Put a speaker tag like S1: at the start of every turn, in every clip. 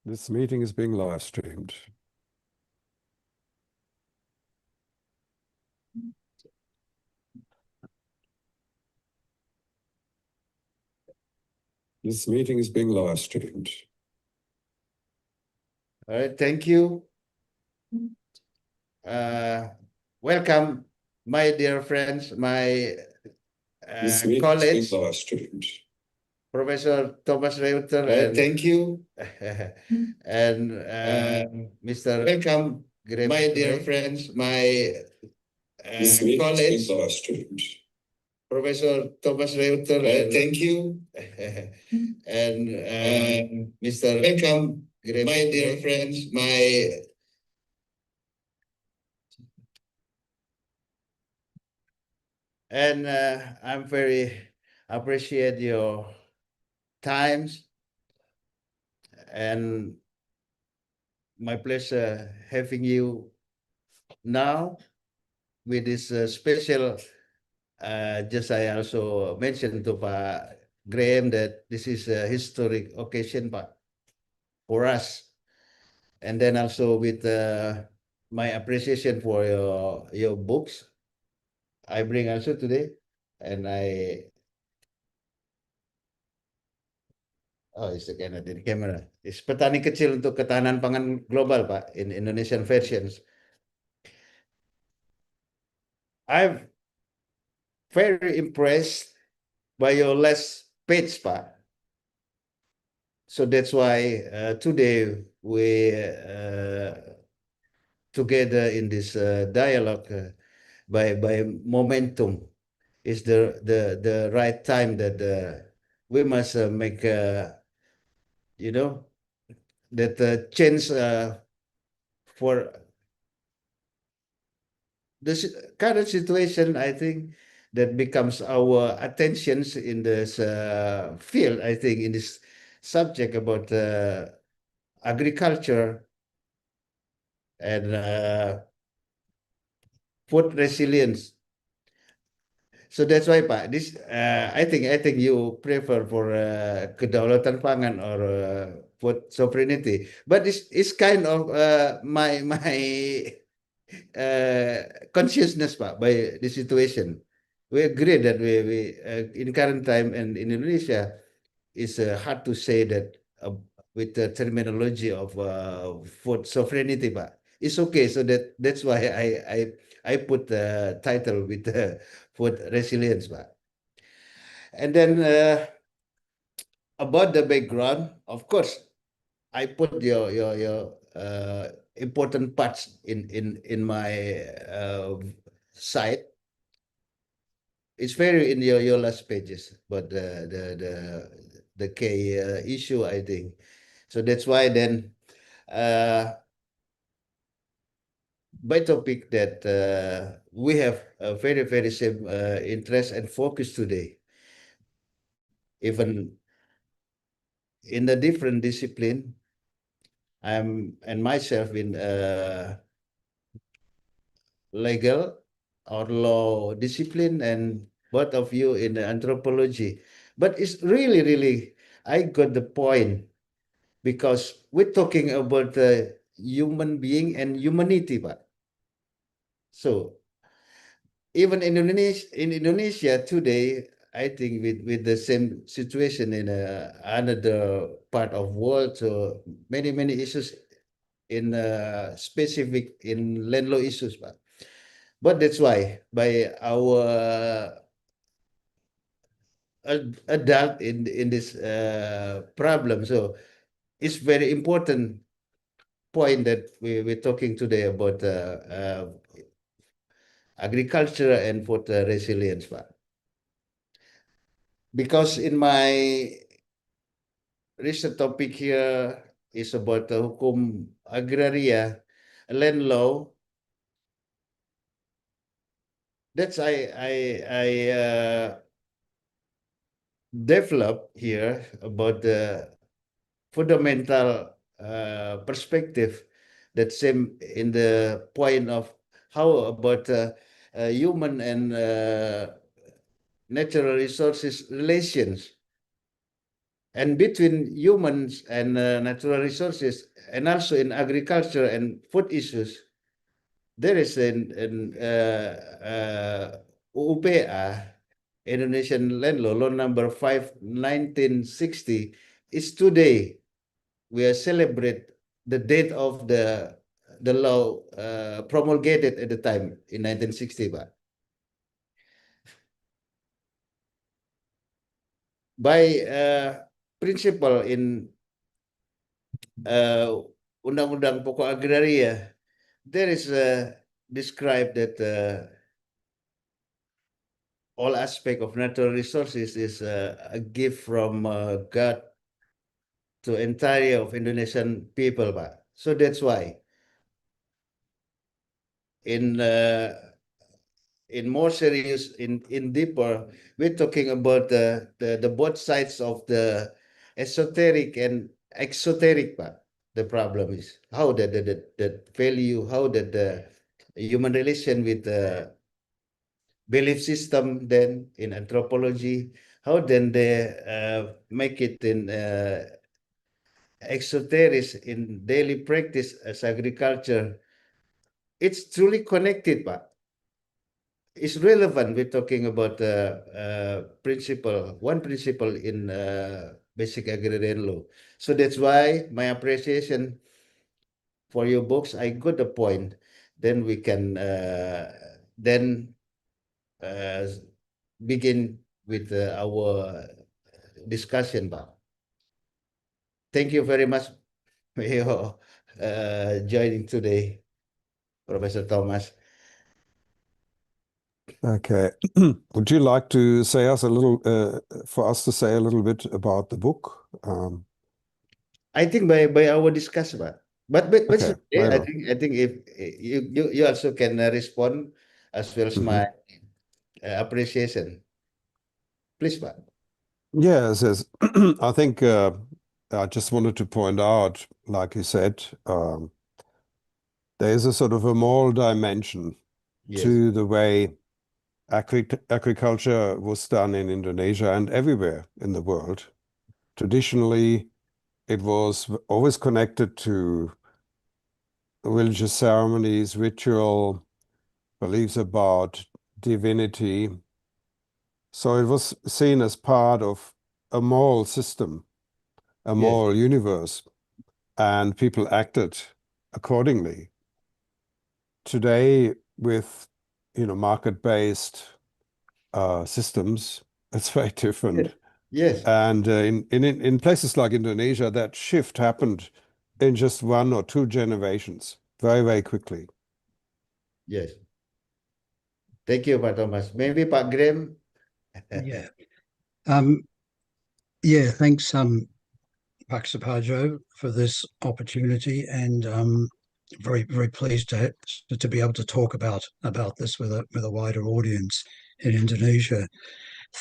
S1: This meeting is being live streamed. This meeting is being live streamed.
S2: All right, thank you. Welcome, my dear friends, my
S1: This meeting
S2: colleagues,
S1: is being live streamed.
S2: Professor Thomas Reuter, and
S1: Thank you.
S2: and Mr.
S1: Welcome,
S2: Graeme,
S1: my dear friends, my
S2: This meeting is
S1: colleagues,
S2: being
S1: live streamed.
S2: Professor Thomas Reuter, and
S1: Thank you.
S2: and Mr.
S1: Welcome,
S2: Graeme,
S1: my dear friends, my
S2: and I'm very appreciate your times, and my pleasure having you now with this special. Just I also mentioned to Pak Graeme that this is a historic occasion, Pak, for us, and then also with my appreciation for your books I bring also today, and it's the camera. It's Petani Kecil untuk Ketahanan Pangan Global, Pak, in Indonesian versions. I'm very impressed by your last page, Pak. So that's why today we together in this dialogue by momentum is the right time that we must make you know that change for this current situation. I think that becomes our attentions in this field. I think in this subject about agriculture and food resilience. So that's why, Pak, this I think you prefer for kedaulatan pangan or food sovereignty, but it's kind of my consciousness, Pak, by the situation. We agree that we in current time and in Indonesia, it's hard to say that with the terminology of food sovereignty, Pak. It's okay. So that's why I put the title with food resilience, Pak. And then about the background, of course, I put your important parts in my site. It's very in your last pages, but the key issue, I think. So that's why then by topic that we have a very same interest and focus today, even in a different discipline. I'm and myself in legal or law discipline, and both of you in anthropology. But it's really, I got the point, because we're talking about the human being and humanity, Pak. So even in Indonesia today, I think with the same situation in another part of world, so many issues in specific in land law issues, but that's why by our adult in this problem, so it's very important point that we're talking today about agriculture and food resilience, Pak. Because in my recent topic here is about the hukum agraria, land law. That's I develop here about the fundamental perspective that same in the point of how about human and natural resources relations, and between humans and natural resources, and also in agriculture and food issues, there is an UUPA, Indonesian Land Law, Law number 5, 1960, is today. We are celebrate the date of the law promulgated at the time in 1960, Pak. By principle in Undang-Undang Pokok Agraria, there is described that all aspect of natural resources is a gift from God to entire of Indonesian people, Pak. So that's why in more serious, in deeper, we're talking about the both sides of the esoteric and exoteric part. The problem is how the value, how the human relation with the belief system then in anthropology, how then they make it in exoteric in daily practice as agriculture. It's truly connected, Pak. It's relevant. We're talking about one principle in basic agrarian law. So that's why my appreciation for your books. I got the point. Then we can then begin with our discussion, Pak. Thank you very much for your joining today, Professor Thomas.
S3: Okay. Would you like to say us a little, for us to say a little bit about the book?
S2: I think by our discussion, but
S3: Okay,
S2: okay,
S3: later.
S2: I think if you also can respond as well as my appreciation, please, Pak.
S3: Yes, yes. I think I just wanted to point out, like you said, there is a sort of a moral dimension
S2: Yes.
S3: to the way agriculture was done in Indonesia and everywhere in the world. Traditionally, it was always connected to religious ceremonies, ritual, beliefs about divinity. So it was seen as part of a moral system, a moral universe, and people acted accordingly. Today, with market-based systems, it's very different.
S2: Yes.
S3: And in places like Indonesia, that shift happened in just 1 or 2 generations, very, very quickly.
S2: Yes. Thank you, Pak Thomas. Maybe Pak Graeme.
S4: Yeah. Yeah, thanks, Pak Suparjo, for this opportunity, and very, very pleased to be able to talk about this with a wider audience in Indonesia.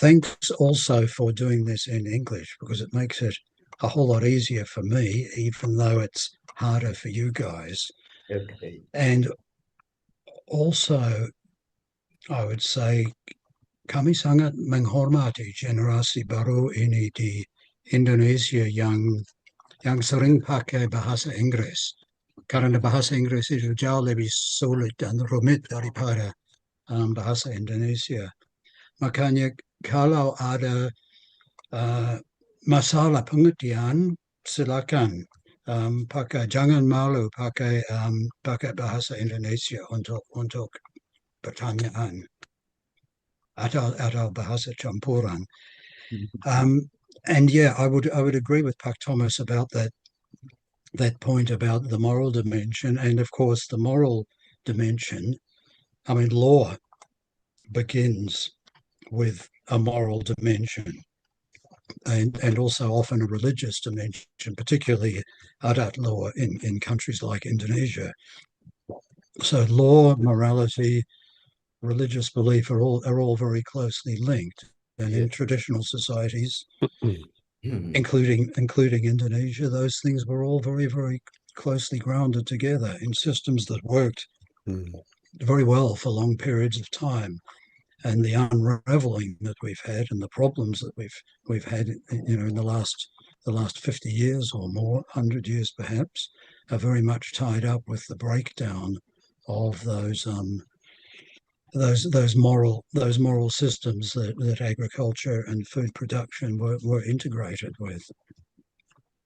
S4: Thanks also for doing this in English, because it makes it a whole lot easier for me, even though it's harder for you guys.
S2: Okay.
S4: And also, I would say kami sangat menghormati generasi baru ini di Indonesia yang sering pakai bahasa Inggris, karena bahasa Inggris itu jauh lebih sulit dan rumit daripada bahasa Indonesia. Makanya kalau ada masalah pengertian, silakan jangan malu pakai bahasa Indonesia untuk pertanyaan atau bahasa campuran. And yeah, I would agree with Pak Thomas about that point about the moral dimension. And of course, the moral dimension, I mean, law begins with a moral dimension, and also often a religious dimension, particularly adat law in countries like Indonesia. So law, morality, religious belief are all very closely linked. And in traditional societies, including Indonesia, those things were all very, very closely grounded together in systems that worked very well for long periods of time. and the unraveling that we've had and the problems that we've had, in the last 50 years or more, 100 years perhaps, are very much tied up with the breakdown of those moral systems that agriculture and food production were integrated with.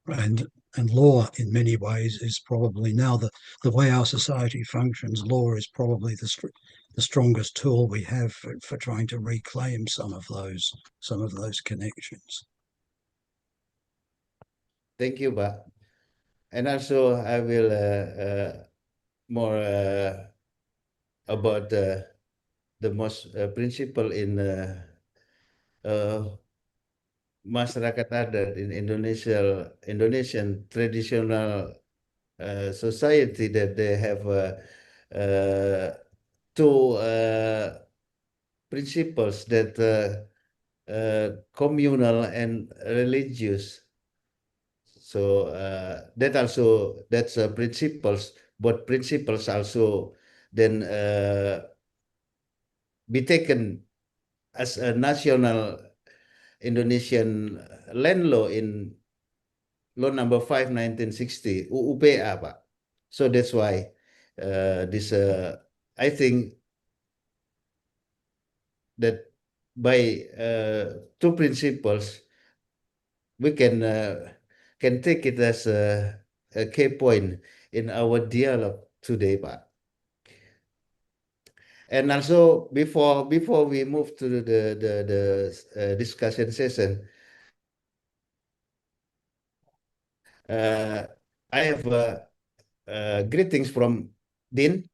S4: And law, in many ways, is probably now the way our society functions. Law is probably the strongest tool we have for trying to reclaim some of those connections.
S2: Thank you, Pak. And also, I will more about the most principle in masyarakat adat in Indonesian traditional society, that they have two principles, that communal and religious. So that's principles, but principles also then be taken as a national Indonesian land law in Law Number 5, 1960, UUPA, Pak. So that's why this I think that by two principles we can take it as a key point in our dialogue today, Pak. And also, before we move to the discussion session, I have greetings from Dean,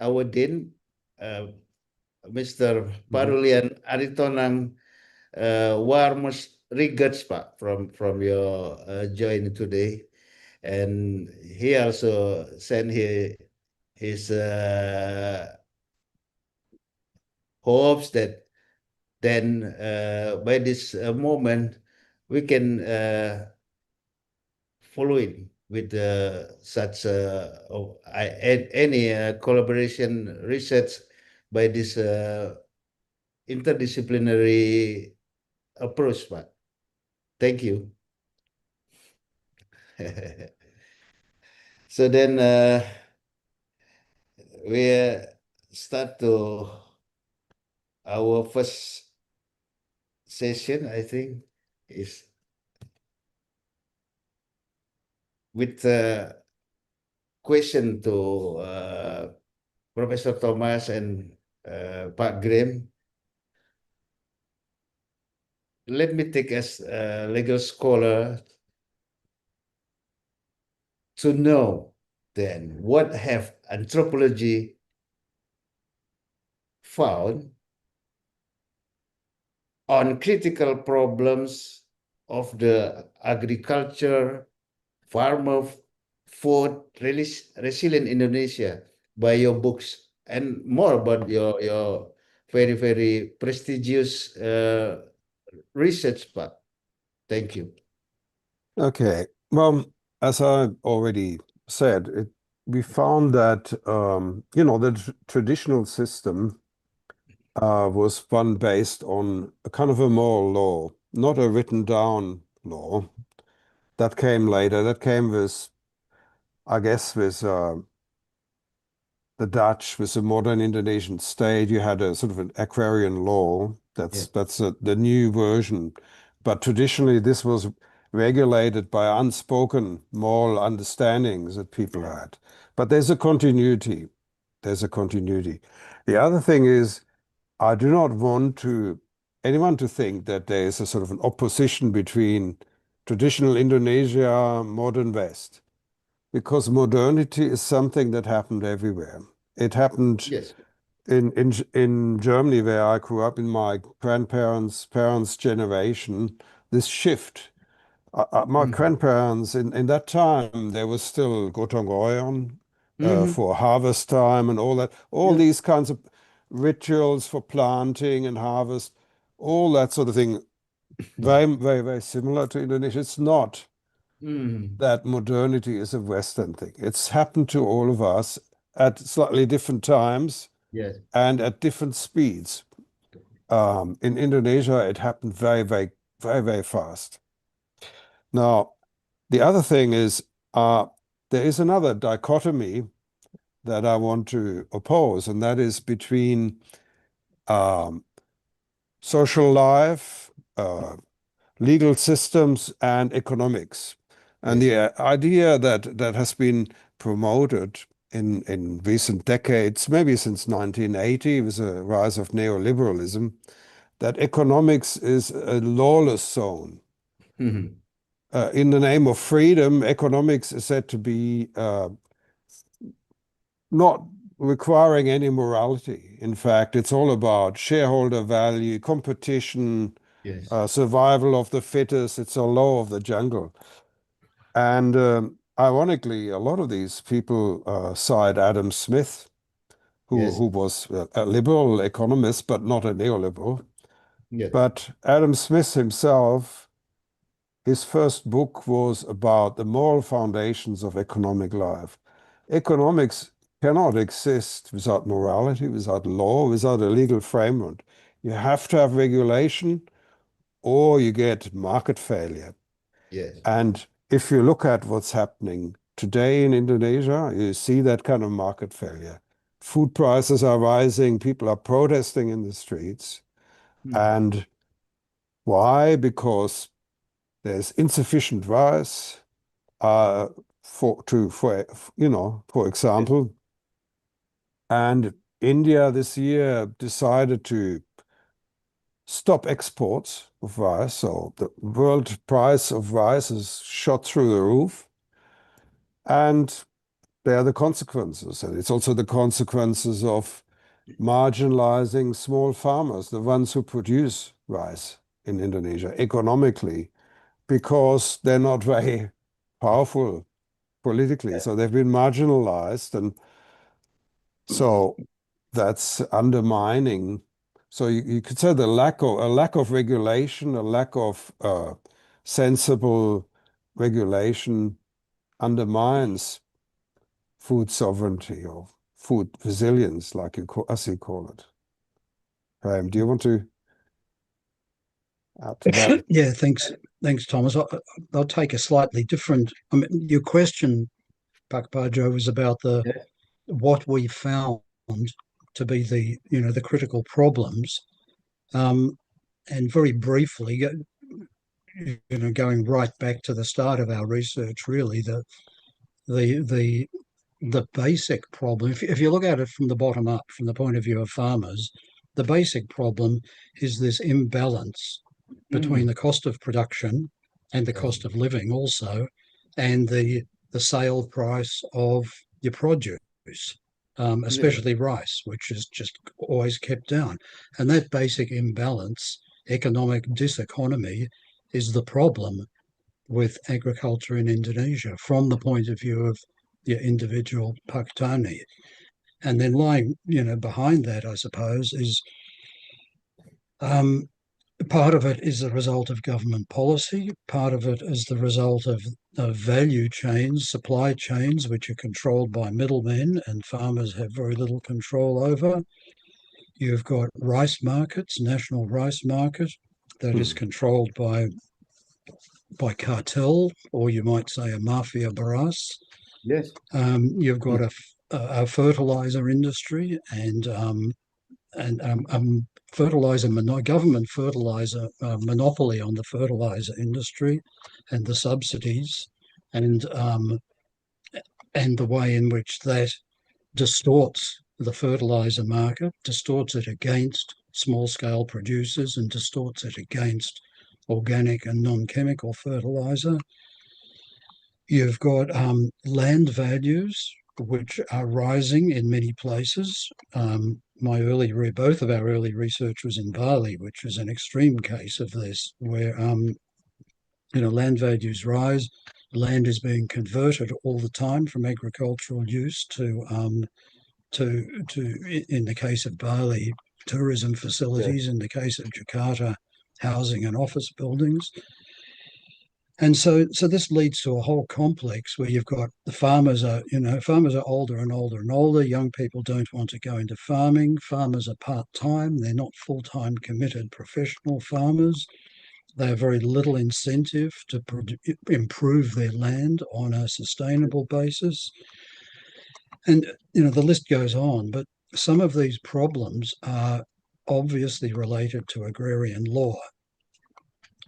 S2: our Dean, Mr. Parulian Aritonang. Warmest regards, Pak, from your joining today, and he also sent his hopes that then by this moment we can follow it with such any collaboration research by this interdisciplinary approach, Pak. Thank you. So then we start to our first session, I think, is with a question to Professor Thomas and Pak Graeme. Let me take as a legal scholar to know then what have anthropology found on critical problems of the agriculture, farmer, food, resilient Indonesia by your books, and more about your very, very prestigious research part. Thank you.
S3: Okay. Well, as I already said, we found that the traditional system was one based on a kind of a moral law, not a written down law. That came later. That came with, I guess, with the Dutch, with the modern Indonesian state. You had a sort of an agrarian law. That's the new version. But traditionally, this was regulated by unspoken moral understandings that people had. But there's a continuity. There's a continuity. The other thing is, I do not want anyone to think that there is a sort of an opposition between traditional Indonesia, modern West, because modernity is something that happened everywhere. It happened in Germany, where I grew up, in my grandparents' parents' generation, this shift. My grandparents, in that time, there was still Gotong Royong for harvest time and all that. All these kinds of rituals for planting and harvest, all that sort of thing, very, very, very similar to Indonesia. It's not that modernity is a Western thing. It's happened to all of us at slightly different times,
S2: Yes.
S3: and at different speeds. In Indonesia, it happened very, very, very, very fast. Now, the other thing is there is another dichotomy that I want to oppose, and that is between social life, legal systems, and economics. And the idea that has been promoted in recent decades, maybe since 1980, with the rise of neoliberalism, that economics is a lawless zone.
S2: Mhm.
S3: In the name of freedom, economics is said to be not requiring any morality. In fact, it's all about shareholder value, competition,
S2: Yes.
S3: survival of the fittest. It's a law of the jungle. And ironically, a lot of these people cite Adam Smith,
S2: Yes.
S3: who was a liberal economist, but not a neoliberal.
S2: Yes.
S3: But Adam Smith himself, his first book was about the moral foundations of economic life. Economics cannot exist without morality, without law, without a legal framework. You have to have regulation, or you get market failure.
S2: Yes.
S3: And if you look at what's happening today in Indonesia, you see that kind of market failure. Food prices are rising, people are protesting in the streets. And why? Because there's insufficient rice, for example. And India this year decided to stop exports of rice. So the world price of rice has shot through the roof. And there are the consequences. And it's also the consequences of marginalizing small farmers, the ones who produce rice in Indonesia economically, because they're not very powerful politically. So they've been marginalized. And so that's undermining. So you could say a lack of regulation, a lack of sensible regulation undermines food sovereignty or food resilience, as you call it. Graeme, do you want to add to that?
S4: Yeah, thanks, Thomas. I'll take a slightly different. I mean, your question, Suparjo, was about what we found to be the critical problems, and very briefly, going right back to the start of our research, really the basic problem. If you look at it from the bottom up, from the point of view of farmers, the basic problem is this imbalance between the cost of production and the cost of living also, and the sale price of your produce, especially rice, which is just always kept down. And that basic imbalance, economic diseconomy, is the problem with agriculture in Indonesia from the point of view of your individual Pakistani. And then lying, behind that, I suppose, is part of it is the result of government policy. Part of it is the result of value chains, supply chains, which are controlled by middlemen and farmers have very little control over. You've got rice markets, national rice market, that is controlled by cartel, or you might say a mafia beras.
S2: Yes.
S4: You've got a fertilizer industry and government fertilizer monopoly on the fertilizer industry and the subsidies and the way in which that distorts the fertilizer market, distorts it against small-scale producers and distorts it against organic and non-chemical fertilizer. You've got land values, which are rising in many places. Both of our early research was in Bali, which was an extreme case of this, where land values rise. Land is being converted all the time from agricultural use to in the case of Bali, tourism facilities. In the case of Jakarta, housing and office buildings. And so this leads to a whole complex where you've got the farmers are older and older and older. Young people don't want to go into farming. Farmers are part-time. They're not full-time committed professional farmers. They have very little incentive to improve their land on a sustainable basis. And, the list goes on, but some of these problems are obviously related to agrarian law,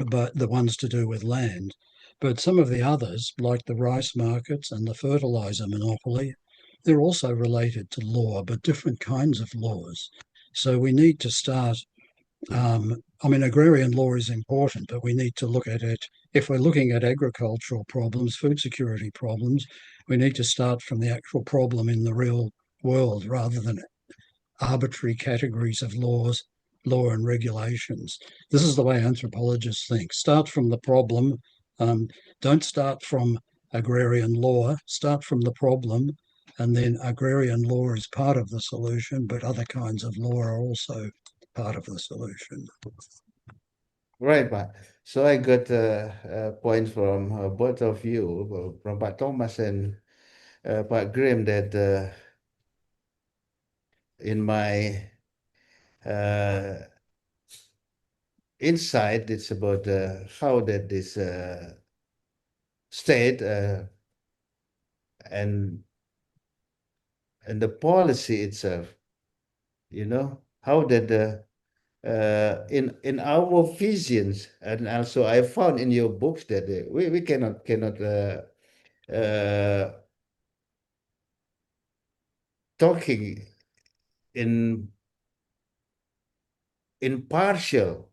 S4: but the ones to do with land. But some of the others, like the rice markets and the fertilizer monopoly, they're also related to law, but different kinds of laws. So we need to start, agrarian law is important, but we need to look at it. If we're looking at agricultural problems, food security problems, we need to start from the actual problem in the real world rather than arbitrary categories of law and regulations. This is the way anthropologists think. Start from the problem. Don't start from agrarian law. Start from the problem, and then agrarian law is part of the solution, but other kinds of law are also part of the solution.
S2: Right, Pak. So I got points from both of you, from Pak Thomas and Pak Graeme, that in my insight, it's about how that this state and the policy itself, how that in our visions, and also I found in your books that we cannot talking in partial.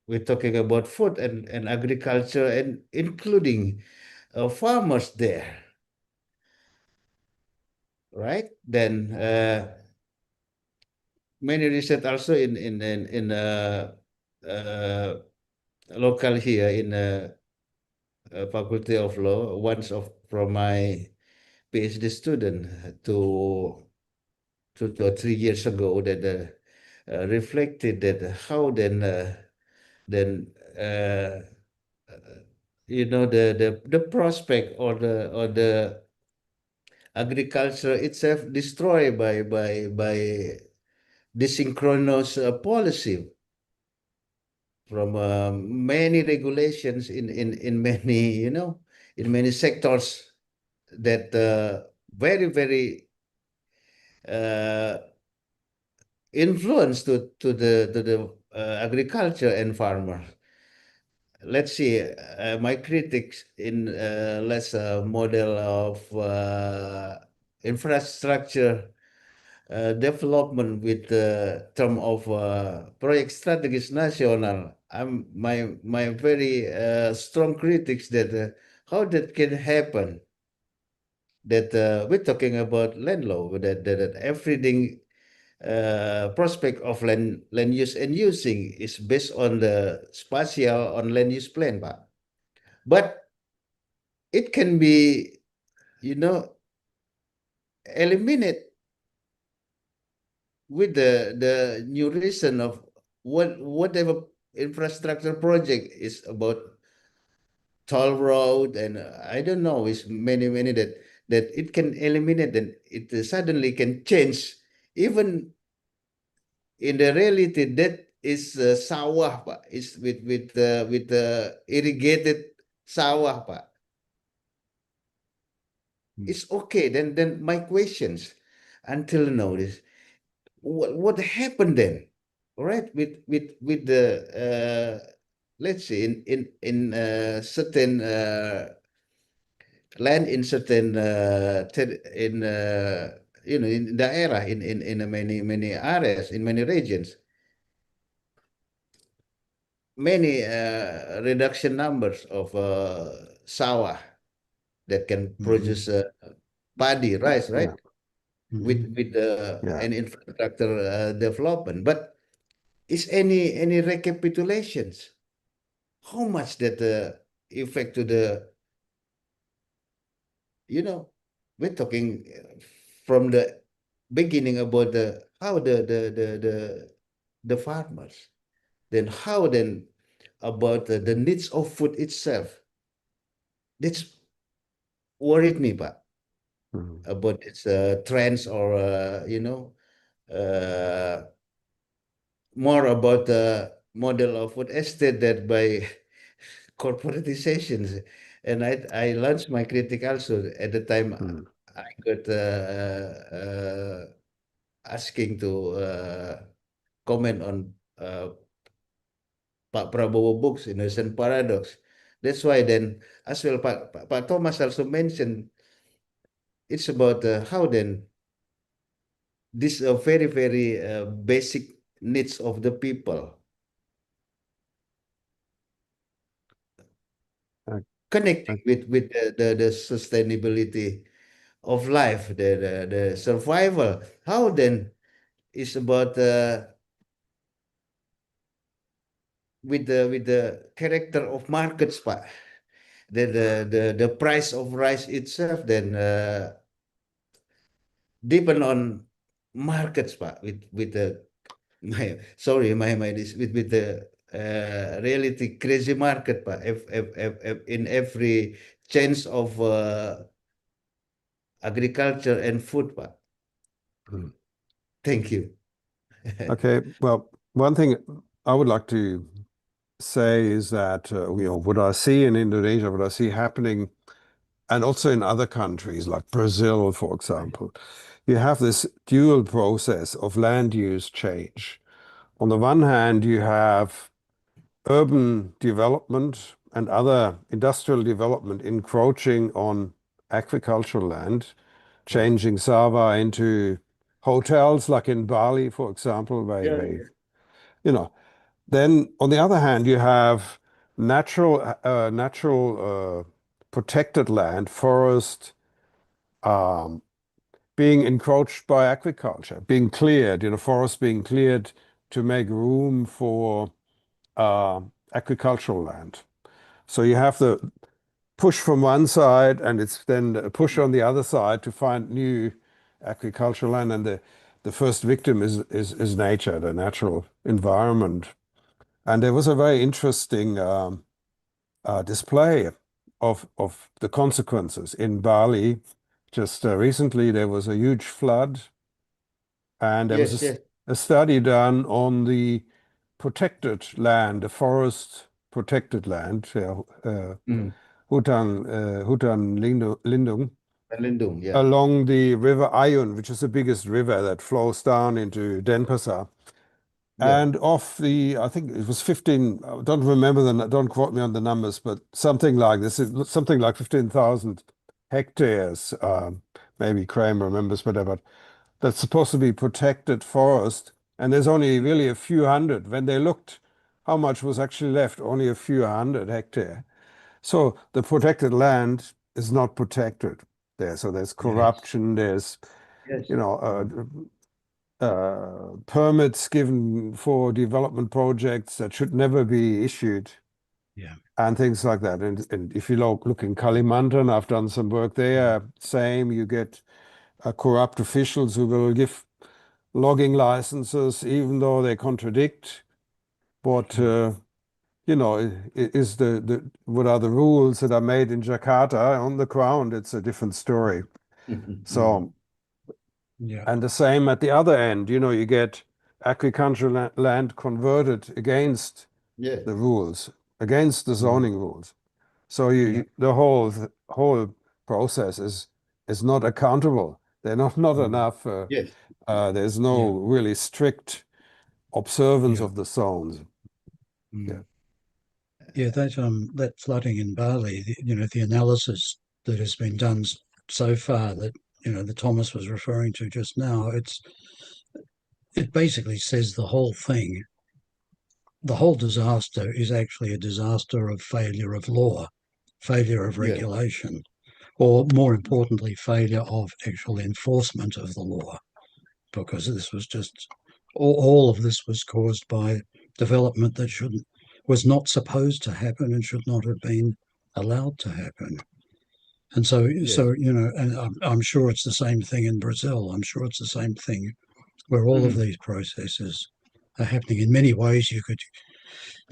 S2: We're talking about food and agriculture, and including farmers there, right? Then many research also in local here in Faculty of Law. Once from my PhD student to 2 or 3 years ago, that reflected that how then the prospect or the agriculture itself destroyed by desynchronous policy from many regulations in many in many sectors that very influence to the agriculture and farmers. Let's see, my critics in let's model of infrastructure development with the term of project strategies national. My very strong critics that how that can happen. That we're talking about land law, that everything prospect of land use and using is based on the spatial on land use plan, Pak. But it can be, eliminate with the new reason of whatever infrastructure project is about toll road, and I don't know, is many that it can eliminate, and it suddenly can change. Even in the reality, that is sawah, Pak, is with irrigated sawah, Pak. It's okay. Then my questions until now is what happened then, all right, with the let's say in certain land in certain in in the area in many areas, in many regions, many reduction numbers of sawah that can produce paddy, rice, right? With an infrastructure development. But is any recapitulations? How much that effect to the, we're talking from the beginning about how the farmers, then how then about the needs of food itself, That's worried me, Pak,
S3: Mhm.
S2: about its trends or uh, more about the model of food estate that by corporatizations. And I launched my critic also at the time.
S3: Mhm.
S2: I got asking to comment on Pak Prabowo books, Innocent Paradox. That's why then, as well, Pak Thomas also mentioned, it's about how then these very, very basic needs of the people
S3: Uh,
S2: connecting with the sustainability of life, the survival. How then is about with the character of markets, Pak. The price of rice itself then depend on markets, Pak. With the my this with the reality crazy market, Pak. If in every change of agriculture and food, Pak.
S3: Mhm.
S2: Thank you.
S3: Okay, well, one thing I would like to say is that what I see in Indonesia, what I see happening, and also in other countries like Brazil, for example, you have this dual process of land use change. On the one hand, you have urban development and other industrial development encroaching on agricultural land, changing Sabah into hotels, like in Bali, for example, where they, you know. Then, on the other hand, you have natural protected land, forest, being encroached by agriculture, being cleared, forests being cleared to make room for agricultural land. So you have the push from one side, and it's then a push on the other side to find new agricultural land, and the first victim is nature, the natural environment. And there was a very interesting display of the consequences in Bali. Just recently, there was a huge flood, and there was
S2: Yes.
S3: a study done on the protected land, the forest protected land, Hutan Lindung,
S2: Lindung, yeah.
S3: along the River Ayun, which is the biggest river that flows down into Denpasar.
S2: Yeah.
S3: And off I think it was 15, I don't remember don't quote me on the numbers, but something like this, something like 15,000 hectares, maybe Graeme remembers better, but that's supposed to be protected forest. And there's only really a few hundred. When they looked how much was actually left, only a few hundred hectares. So the protected land is not protected there. So there's corruption, there's,
S2: Yes.
S3: permits given for development projects that should never be issued.
S4: Yeah.
S3: And things like that. And if you look in Kalimantan, I've done some work there, same, you get corrupt officials who will give logging licenses even though they contradict what is what are the rules that are made in Jakarta. On the ground, it's a different story. So,
S4: Yeah.
S3: and the same at the other end, you get agricultural land converted against
S2: Yeah.
S3: the rules, against the zoning rules. So
S4: Yeah.
S3: the whole process is not accountable. They're not enough.
S2: Yes.
S3: There's no really strict observance
S4: Yeah.
S3: of the zones.
S4: Yeah, that flooding in Bali, the analysis that has been done so far that that Thomas was referring to just now, it basically says the whole thing. The whole disaster is actually a disaster of failure of law, failure of regulation, or more importantly, failure of actual enforcement of the law, because this was just all of this was caused by development that was not supposed to happen and should not have been allowed to happen. And so and I'm sure it's the same thing in Brazil. I'm sure it's the same thing where all of these processes are happening. In many ways, you could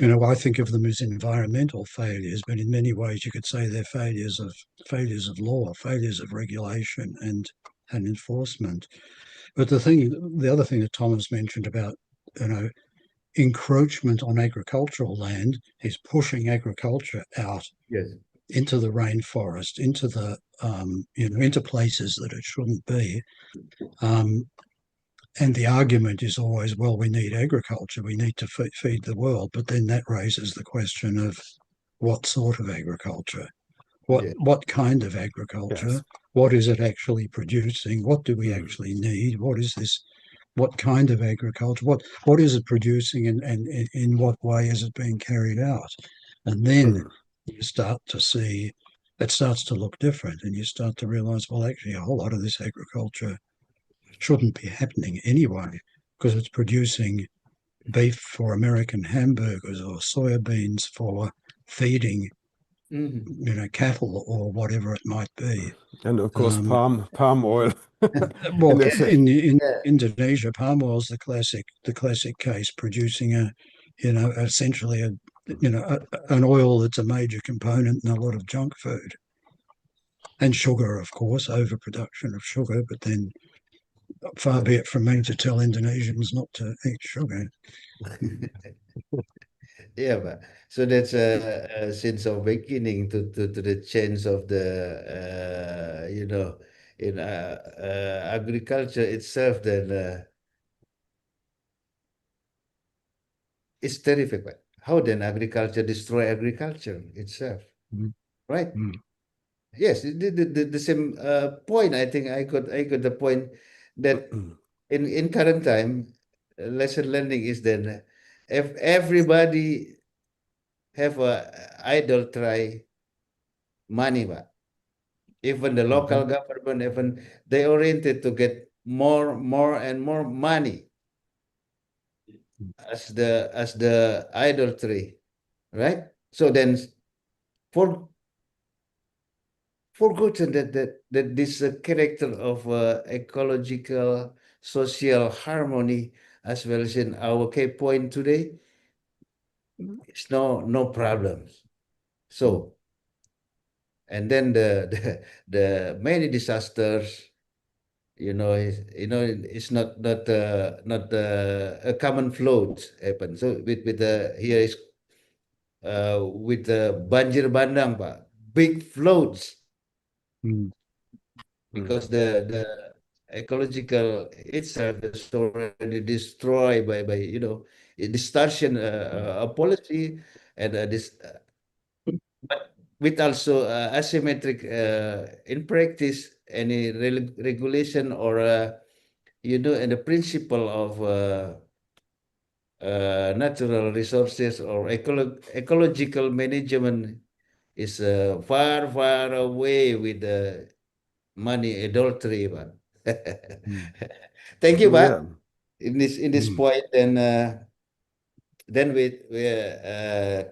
S4: I think of them as environmental failures, but in many ways you could say they're failures of law, failures of regulation and enforcement. But the other thing that Thomas mentioned about, encroachment on agricultural land is pushing agriculture out
S2: Yes.
S4: into the rainforest, into the into places that it shouldn't be. And the argument is always, well, we need agriculture, we need to feed the world. But then that raises the question of what sort of agriculture, what kind of agriculture,
S3: Yes.
S4: what is it actually producing, what do we actually need, what is this, what kind of agriculture, what is it producing, and in what way is it being carried out? And then you start to see, it starts to look different, and you start to realize, well, actually a whole lot of this agriculture shouldn't be happening anyway, because it's producing beef for American hamburgers or soybeans for feeding, cattle or whatever it might be.
S3: And of course, palm oil.
S4: Well,
S3: In
S4: in Indonesia, palm oil is the classic case, producing essentially an oil that's a major component in a lot of junk food. And sugar, of course, overproduction of sugar, but then far be it from me to tell Indonesians not to eat sugar.
S2: Yeah, but so that's since of beginning to the change of the in agriculture itself, then it's terrific. But how then agriculture destroy agriculture itself, right? Yes, the same point. I think I got the point that in current time, lesson learning is then if everybody have a idle try money, but even the local government, even they oriented to get more and more money as the idle tree, right? So then for forgotten that this character of ecological social harmony, as well as in our key point today, it's no problems. So, and then the many disasters, it's not a common flood happen. So with the here is with the banjir bandang, Pak, big floods, because the ecological itself is already destroyed by distortion policy, and this but with also asymmetric in practice any regulation or and the principle of natural resources or ecological management is far away with the money adultery, Pak. Thank you, Pak.
S3: Yeah.
S2: In this point, then we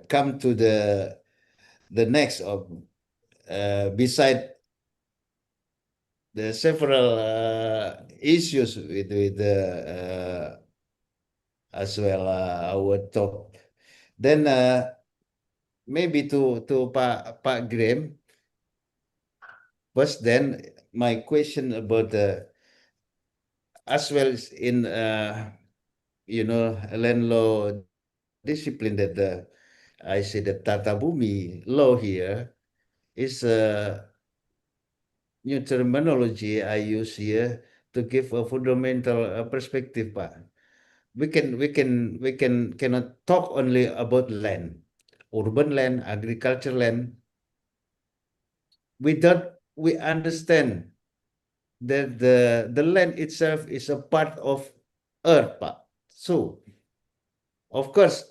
S2: come to the next of beside the several issues with the as well our talk. Then maybe to Pak Graeme. First, then my question about as well as in land law discipline that I say the Tata Bumi law here is a new terminology I use here to give a fundamental perspective, Pak. We cannot talk only about land, urban land, agriculture land, without we understand that the land itself is a part of earth, Pak. So, of course,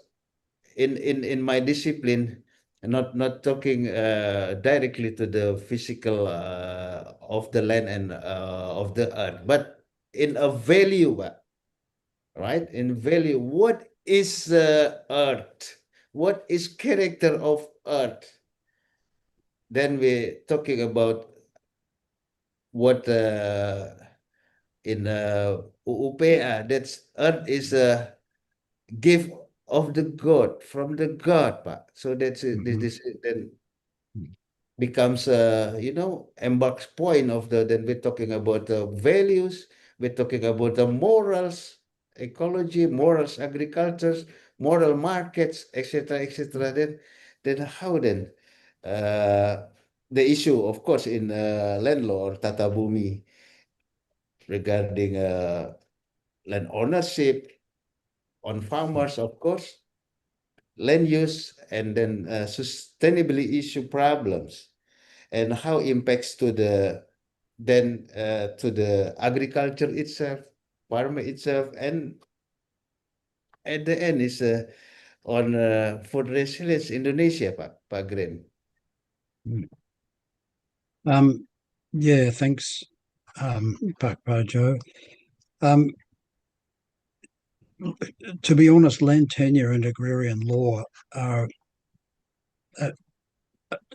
S2: in my discipline, not talking directly to the physical of the land and of the earth, but in a value, Pak. Right? In value, what is earth? What is character of earth? Then we're talking about what in UUPA, that's earth is give of the God, from the God, Pak. So that's it.
S4: Mhm.
S2: This then becomes embarks point of then we're talking about the values, we're talking about the morals, ecology, morals, agriculture, moral markets, etc. Then how then the issue, of course, in land law or Tata Bumi regarding land ownership on farmers, of course, land use, and then sustainability issue problems, and how impacts to the to the agriculture itself, farmer itself, and at the end is on food resilience Indonesia, Pak Graeme.
S4: Yeah, thanks, Suparjo. To be honest, land tenure and agrarian law are an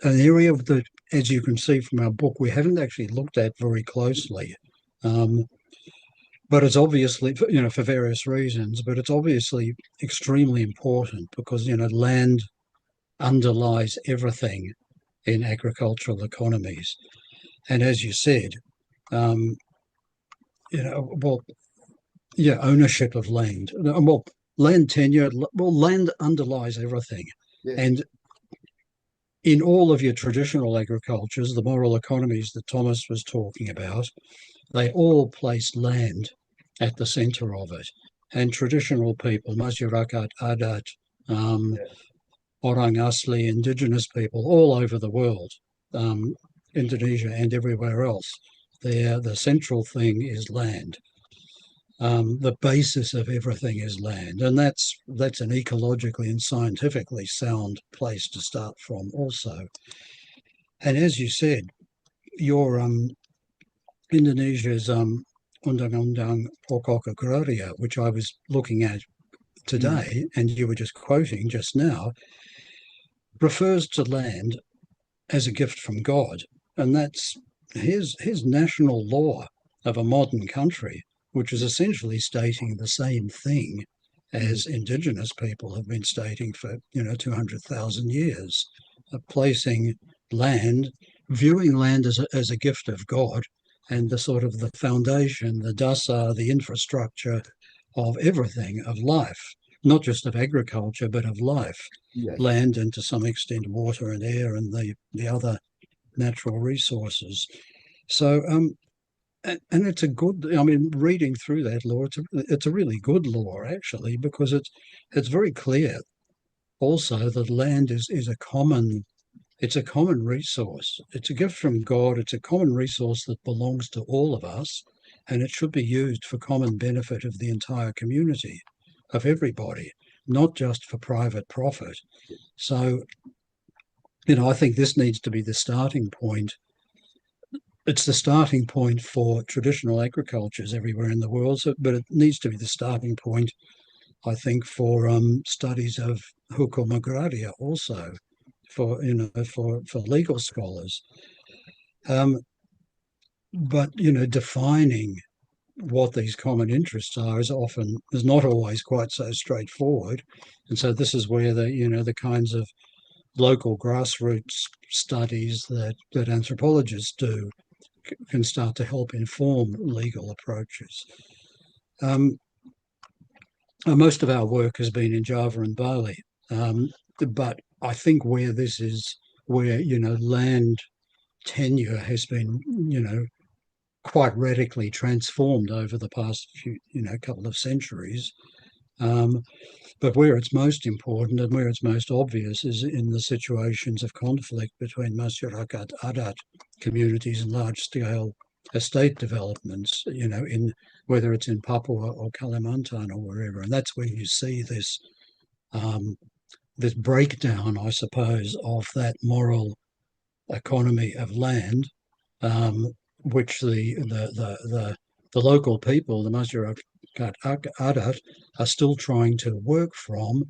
S4: area of the, as you can see from our book, we haven't actually looked at very closely. But it's obviously, for various reasons, but it's obviously extremely important because, land underlies everything in agricultural economies. And as you said, ownership of land. Well, land tenure, land underlies everything.
S2: Yes.
S4: And in all of your traditional agricultures, the moral economies that Thomas was talking about, they all place land at the center of it. And traditional people, masyarakat adat, orang asli, indigenous people all over the world, Indonesia and everywhere else, the central thing is land. The basis of everything is land, and that's an ecologically and scientifically sound place to start from also. And as you said, your Indonesia's Undang-Undang Pokok Agraria, which I was looking at today, and you were just quoting just now, refers to land as a gift from God, and that's his national law of a modern country, which is essentially stating the same thing as indigenous people have been stating for 200,000 years, placing land, viewing land as a gift of God, and the sort of the foundation, the dasar, the infrastructure of everything, of life, not just of agriculture, but of life.
S2: Yes.
S4: Land and to some extent water and air and the other natural resources. So, and it's a good, reading through that law, it's a really good law actually, because it's very clear also that land is a common resource. It's a gift from God. It's a common resource that belongs to all of us, and it should be used for common benefit of the entire community, of everybody, not just for private profit. So, I think this needs to be the starting point. It's the starting point for traditional agricultures everywhere in the world, but it needs to be the starting point, I think, for studies of Hukum Agraria also, for legal scholars. But defining what these common interests are is not always quite so straightforward, and so this is where the kinds of local grassroots studies that anthropologists do can start to help inform legal approaches. Most of our work has been in Java and Bali, but I think where land tenure has been, quite radically transformed over the past couple of centuries. But where it's most important and where it's most obvious is in the situations of conflict between masyarakat adat communities and large-scale estate developments, in whether it's in Papua or Kalimantan or wherever. And that's where you see this breakdown, I suppose, of that moral economy of land, which the local people, the masyarakat adat, are still trying to work from,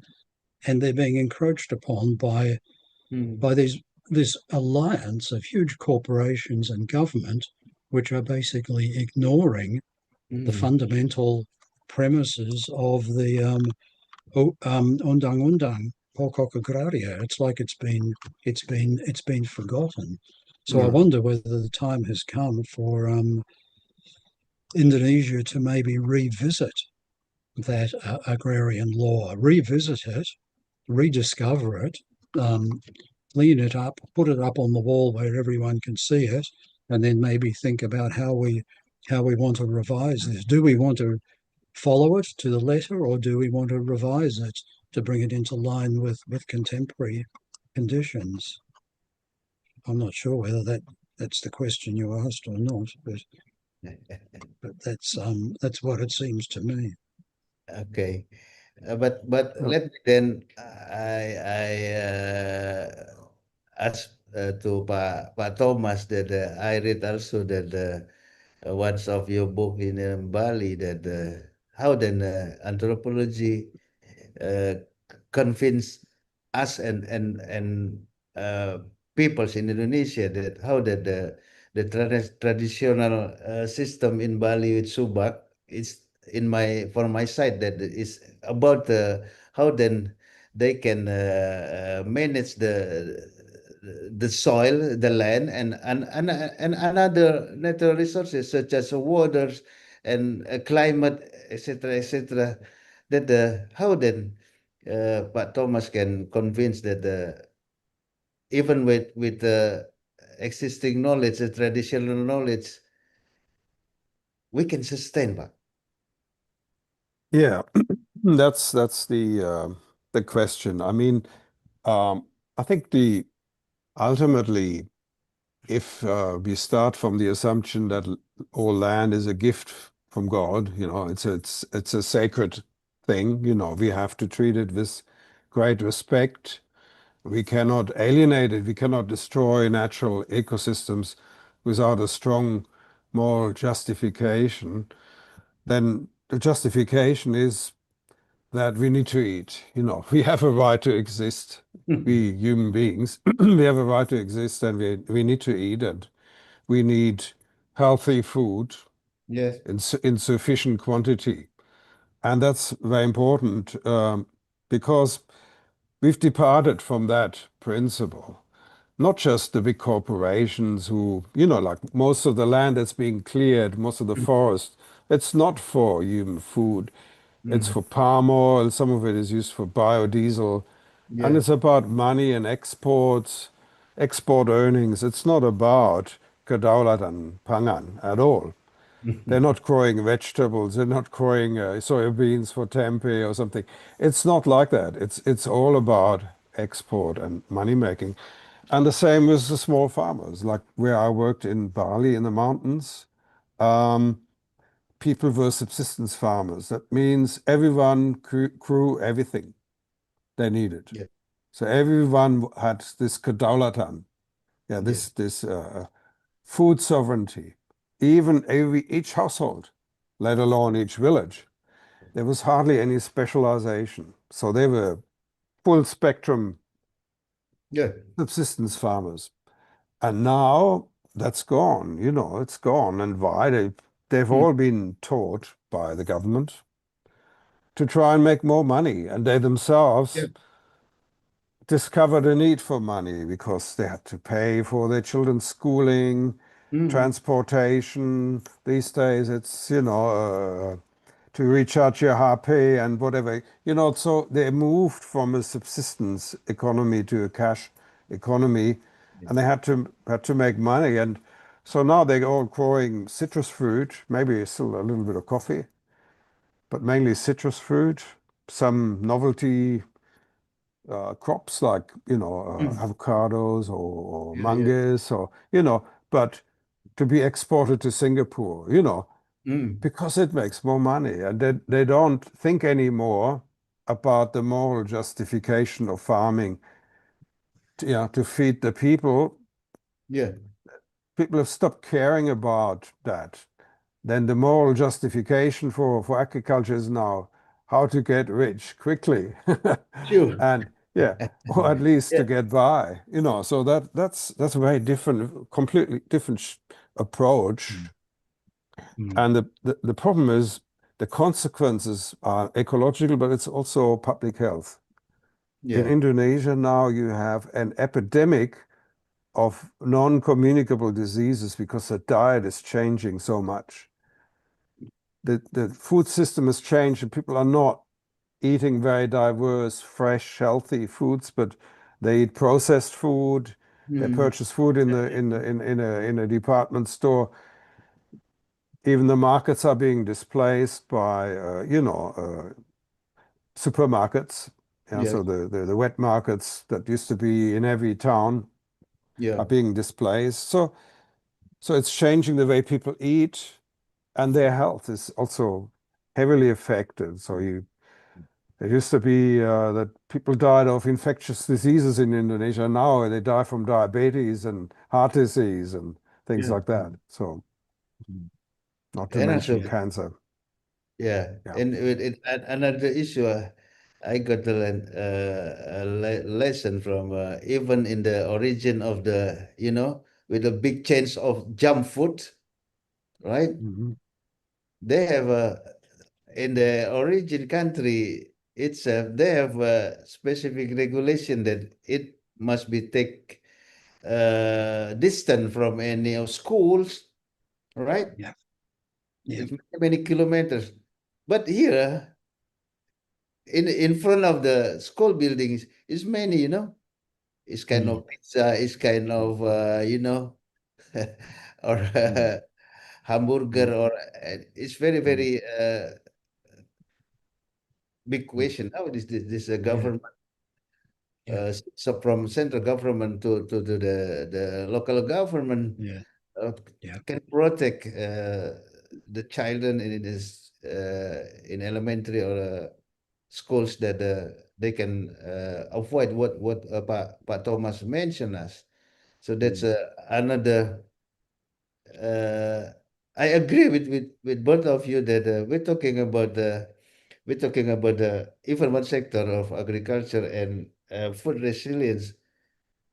S4: and they're being encroached upon by this alliance of huge corporations and government, which are basically ignoring the fundamental premises of the undang-undang pokok agraria. It's like it's been forgotten. So I wonder whether the time has come for Indonesia to maybe revisit that agrarian law, revisit it, rediscover it, clean it up, put it up on the wall where everyone can see it, and then maybe think about how we want to revise this. Do we want to follow it to the letter, or do we want to revise it to bring it into line with contemporary conditions? I'm not sure whether that's the question you asked or not, but that's what it seems to me.
S2: Okay. But let me then I ask to Pak Thomas that I read also that one of your book in Bali that how then anthropology convince us and peoples in Indonesia that how that the traditional system in Bali with Subak is for my side that is about how then they can manage the soil, the land, and other natural resources such as waters and climate, etc., etc. That how then Pak Thomas can convince that even with the existing knowledge, the traditional knowledge, we can sustain, Pak.
S3: Yeah, that's the question. I mean, I think ultimately, if we start from the assumption that all land is a gift from God, it's a sacred thing. We have to treat it with great respect. We cannot alienate it. We cannot destroy natural ecosystems without a strong moral justification. Then the justification is that we need to eat. We have a right to exist. We human beings, we have a right to exist, and we need to eat, and we need healthy food
S2: Yes.
S3: in sufficient quantity. And that's very important because we've departed from that principle. Not just the big corporations who, like most of the land that's being cleared, most of the forest, it's not for human food. It's for palm oil. Some of it is used for biodiesel. And it's about money and exports, export earnings. It's not about kedaulatan pangan at all. They're not growing vegetables. They're not growing soybeans for tempeh or something. It's not like that. It's all about export and money making. And the same with the small farmers, like where I worked in Bali in the mountains. People were subsistence farmers. That means everyone grew everything they needed.
S2: Yeah.
S3: So everyone had this kedaulatan, this food sovereignty. Even each household, let alone each village, there was hardly any specialization. So they were full spectrum subsistence farmers. And now that's gone, it's gone. And why? They've all been taught by the government to try and make more money. And they themselves discovered a need for money because they had to pay for their children's schooling, transportation. These days it's, to recharge your HP and whatever. So they moved from a subsistence economy to a cash economy, and they had to make money. And so now they're all growing citrus fruit, maybe still a little bit of coffee, but mainly citrus fruit, some novelty crops like, avocados or mangoes or, but to be exported to Singapore, because it makes more money. And they don't think anymore about the moral justification of farming, to feed the people.
S2: Yeah.
S3: People have stopped caring about that. Then the moral justification for agriculture is now how to get rich quickly.
S2: Sure.
S3: And or at least to get by, so that's a very different, completely different approach. And the problem is the consequences are ecological, but it's also public health. In
S2: Yeah.
S3: Indonesia now you have an epidemic of non-communicable diseases because the diet is changing so much. The food system has changed and people are not eating very diverse, fresh, healthy foods, but they eat processed food. They purchase food in a department store. Even the markets are being displaced by supermarkets. Yeah,
S2: Yes.
S3: so the wet markets that used to be in every town
S2: Yeah.
S3: are being displaced. So it's changing the way people eat, and their health is also heavily affected. So it used to be that people died of infectious diseases in Indonesia. Now they die from diabetes and heart disease and things
S2: Yeah.
S3: like that. So not to
S2: And
S3: mention
S2: also,
S3: cancer.
S2: yeah,
S3: Yeah.
S2: and another issue, I got to learn a lesson from even in the origin of the, with the big change of junk food, right? They have in the origin country itself, they have a specific regulation that it must be take distant from any of schools, right?
S4: Yeah. Yeah.
S2: It's many kilometers. But here, in front of the school buildings, is many, It's kind of pizza, it's kind of, or hamburger, or it's very, very big question. How is this government, so from central government to the local government, can protect the children in this in elementary or schools that they can avoid what Pak Thomas mentioned us. So that's another. I agree with both of you that we're talking about the even one sector of agriculture and food resilience,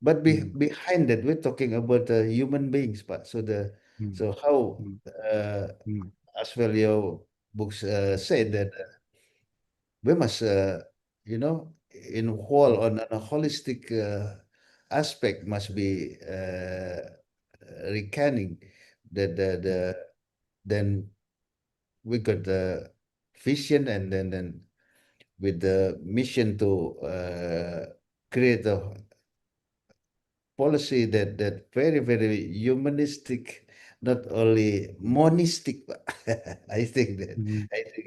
S2: but behind that we're talking about the human beings. But so how as well your books said that we must in whole on a holistic aspect must be reckoning that then we got the vision and then with the mission to create a policy that very very humanistic, not only monistic, but I think that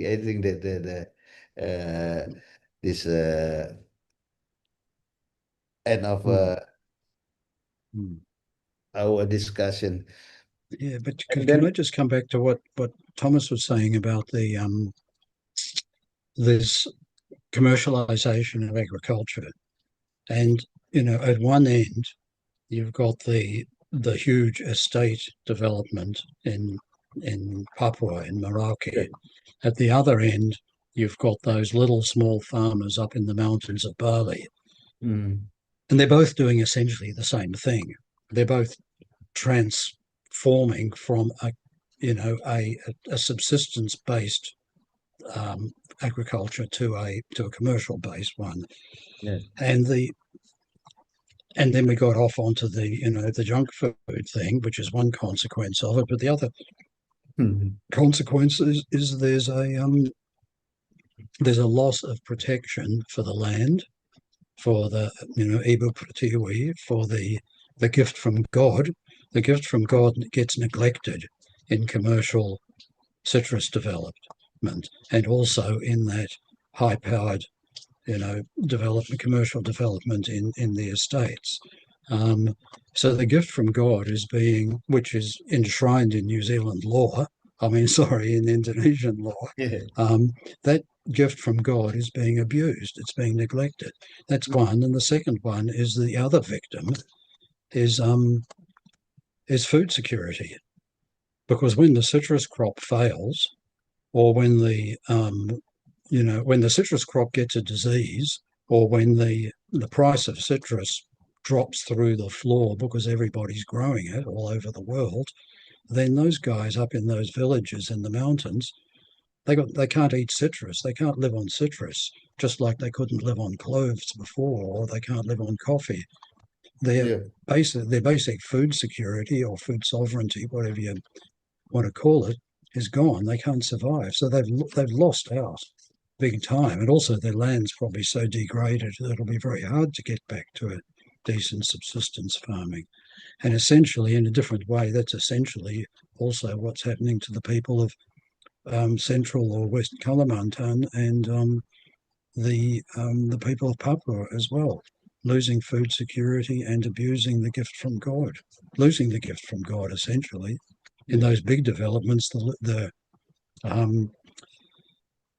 S2: I think that this end of our discussion.
S4: Yeah, but
S2: And
S4: can
S2: then-
S4: I just come back to what Thomas was saying about the this commercialization of agriculture, and at one end you've got the huge estate development in Papua, in Merauke.
S2: Yeah.
S4: At the other end, you've got those little small farmers up in the mountains of Bali, and they're both doing essentially the same thing. They're both transforming from a subsistence-based agriculture to a commercial-based one.
S2: Yes.
S4: And then we got off onto the junk food thing, which is one consequence of it. But the other consequence is there's a loss of protection for the land, for the Ibu Pratiwi, for the gift from God. The gift from God gets neglected in commercial citrus development, and also in that high-powered commercial development in the estates. So the gift from God which is enshrined in New Zealand law, in Indonesian law, that gift from God is being abused, it's being neglected. That's one. And the second one is the other victim is food security. Because when the citrus crop fails, or when the when the citrus crop gets a disease, or when the price of citrus drops through the floor because everybody's growing it all over the world, then those guys up in those villages in the mountains they can't eat citrus. They can't live on citrus, just like they couldn't live on cloves before, or they can't live on coffee. Their basic food security or food sovereignty, whatever you want to call it, is gone. They can't survive. So they've lost out big time. And also their land's probably so degraded that it'll be very hard to get back to a decent subsistence farming. And essentially, in a different way, that's essentially also what's happening to the people of Central or West Kalimantan and the people of Papua as well, losing food security and abusing the gift from God, losing the gift from God essentially. In those big developments,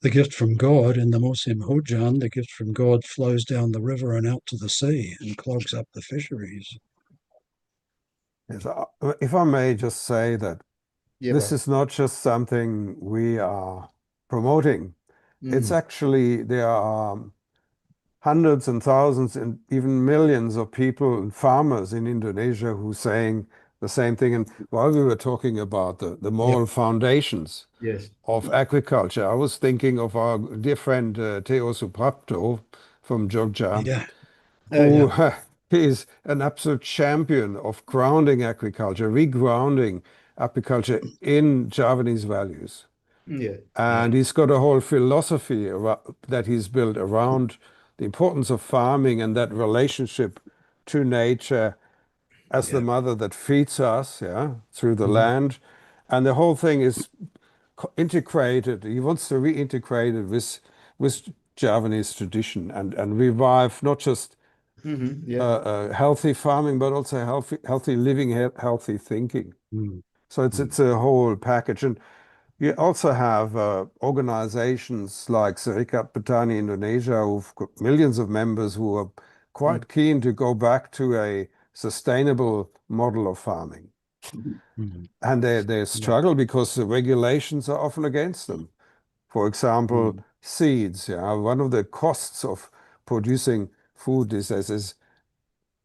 S4: the gift from God in the Musim Hujan, the gift from God flows down the river and out to the sea and clogs up the fisheries.
S3: Yes, if I may just say that this is not just something we are promoting. It's actually, there are hundreds and thousands and even millions of people, farmers in Indonesia, who saying the same thing. And while we were talking about the moral foundations of agriculture, I was thinking of our dear friend Theo Suparjo from Jogja, who he is an absolute champion of grounding agriculture, regrounding agriculture in Javanese values. And he's got a whole philosophy that he's built around the importance of farming and that relationship to nature as the mother that feeds us, through the land. And the whole thing is integrated. He wants to reintegrate it with Javanese tradition and revive not just healthy farming, but also healthy living, healthy thinking. So it's a whole package. And you also have organizations like Serikat Petani Indonesia, who've got millions of members who are quite keen to go back to a sustainable model of farming. And they struggle because the regulations are often against them. For example, seeds. One of the costs of producing food these days is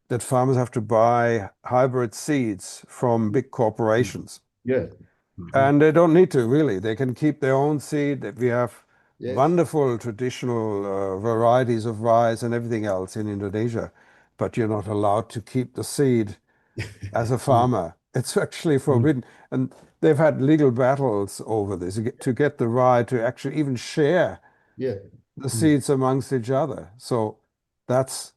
S3: that farmers have to buy hybrid seeds from big corporations. And they don't need to, really. They can keep their own seed. We have wonderful traditional varieties of rice and everything else in Indonesia, but you're not allowed to keep the seed as a farmer. It's actually forbidden. And they've had legal battles over this to get the right to actually even share the seeds amongst each other. So that's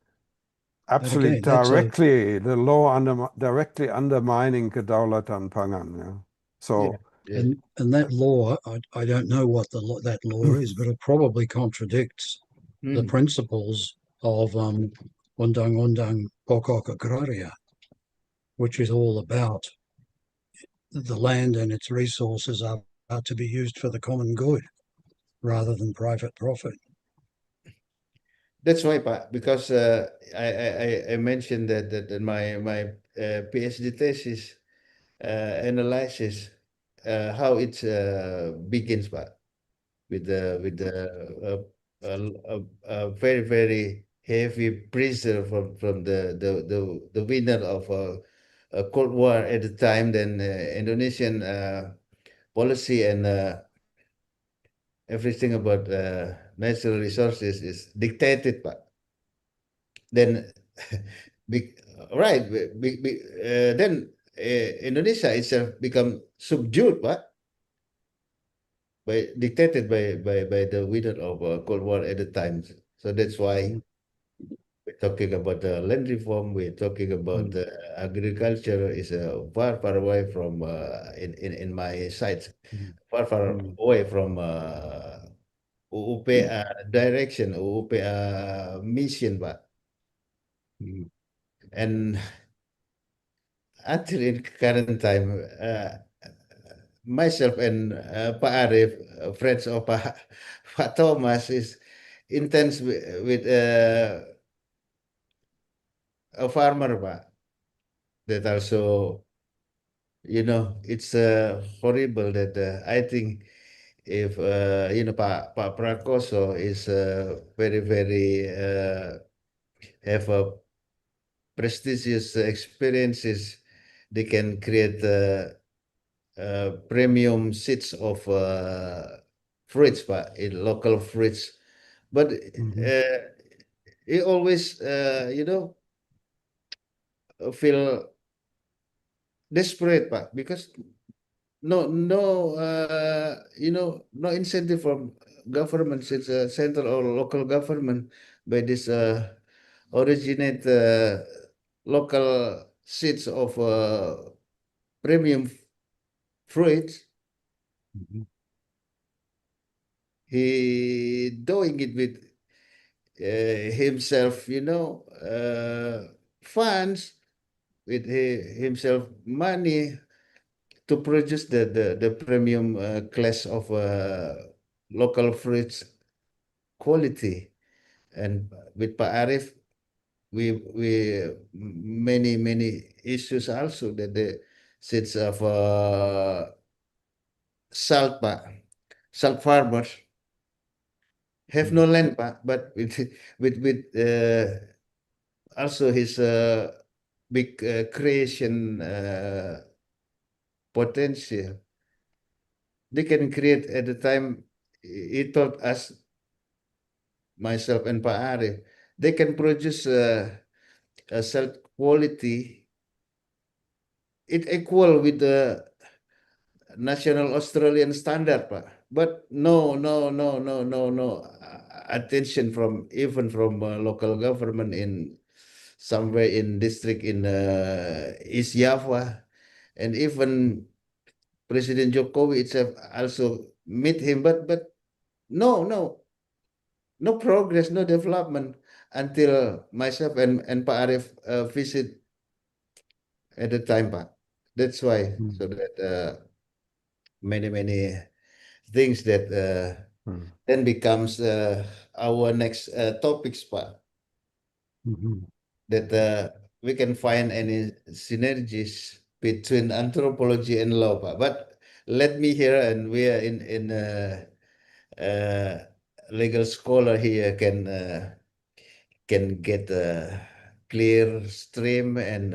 S3: absolutely directly the law directly undermining kedaulatan pangan. So
S4: and that law, I don't know what that law is, but it probably contradicts the principles of Undang-Undang Pokok Agraria, which is all about the land and its resources are to be used for the common good rather than private profit.
S2: That's why, Pak, because I mentioned that my PhD thesis analyzes how it begins, Pak, with the very heavy pressure from the winner of a Cold War at the time. Then Indonesian policy and everything about natural resources is dictated, Pak. Then, then Indonesia itself become subdued, Pak, dictated by the winner of Cold War at the time. So that's why we're talking about the land reform. We're talking about agriculture is far away from in my sights, far away from UUPA direction, UUPA mission, Pak. And until in current time, myself and Pak Arif, friends of Pak Thomas, is intense with a farmer, Pak, that also, it's horrible that I think if, Pak Prakoso is very have a prestigious experiences, they can create premium seats of fruits, Pak, in local fruits. But he always, feel desperate, Pak, because no, no incentive from government, since central or local government by this originate local seeds of premium fruits. He doing it with himself, funds, with himself money to produce the premium class of local fruits quality. And with Pak Arif, we many issues also, that the seeds of salt, Pak, salt farmers have no land, Pak, but with also his big creation potential, they can create. At the time, he told us, myself and Pak Arif, they can produce a salt quality it equal with the national Australian standard, Pak. But no attention from even from local government in somewhere in district in East Java, and even President Jokowi itself also meet him, but no progress, no development until myself and Pak Arif visit at the time, Pak. That's why, so that many things that then becomes our next topics, Pak. That we can find any synergies between anthropology and law, Pak. But let me hear, and we are in legal scholar here can get a clear stream and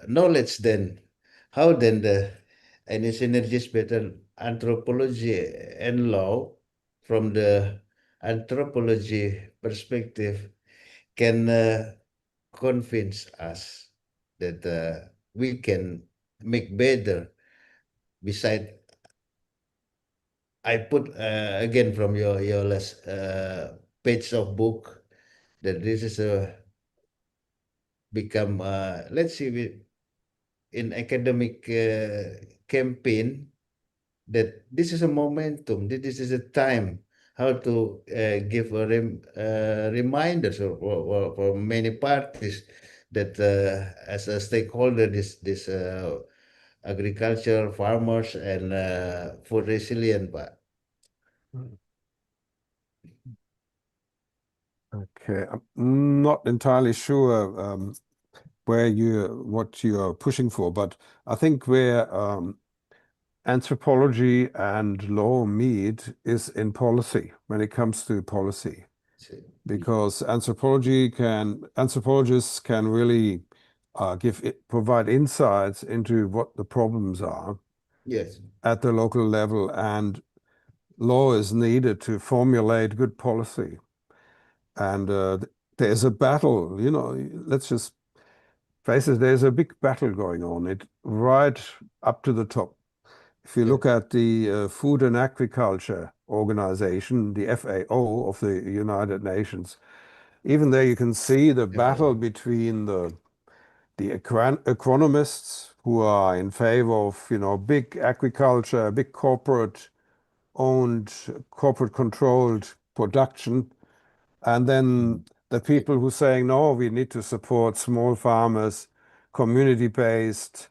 S2: knowledge. Then how then any synergies between anthropology and law from the anthropology perspective can convince us that we can make better. Beside, I put again from your last page of book, that this is a become let's see, in academic campaign, that this is a momentum, that this is a time how to give a reminders for many parties that as a stakeholder, this agriculture, farmers, and food resilient, Pak.
S3: Okay, I'm not entirely sure what you are pushing for, but I think where anthropology and law meet is in policy, when it comes to policy, because anthropologists can really provide insights into what the problems are.
S2: Yes.
S3: At the local level, and law is needed to formulate good policy. And there's a battle, let's just face it, there's a big battle going on, it right up to the top. If you look at the Food and Agriculture Organization, the FAO of the United Nations, even there you can see the battle between the economists who are in favor of, big agriculture, big corporate-owned, corporate-controlled production, and then the people who are saying, no, we need to support small farmers, community-based,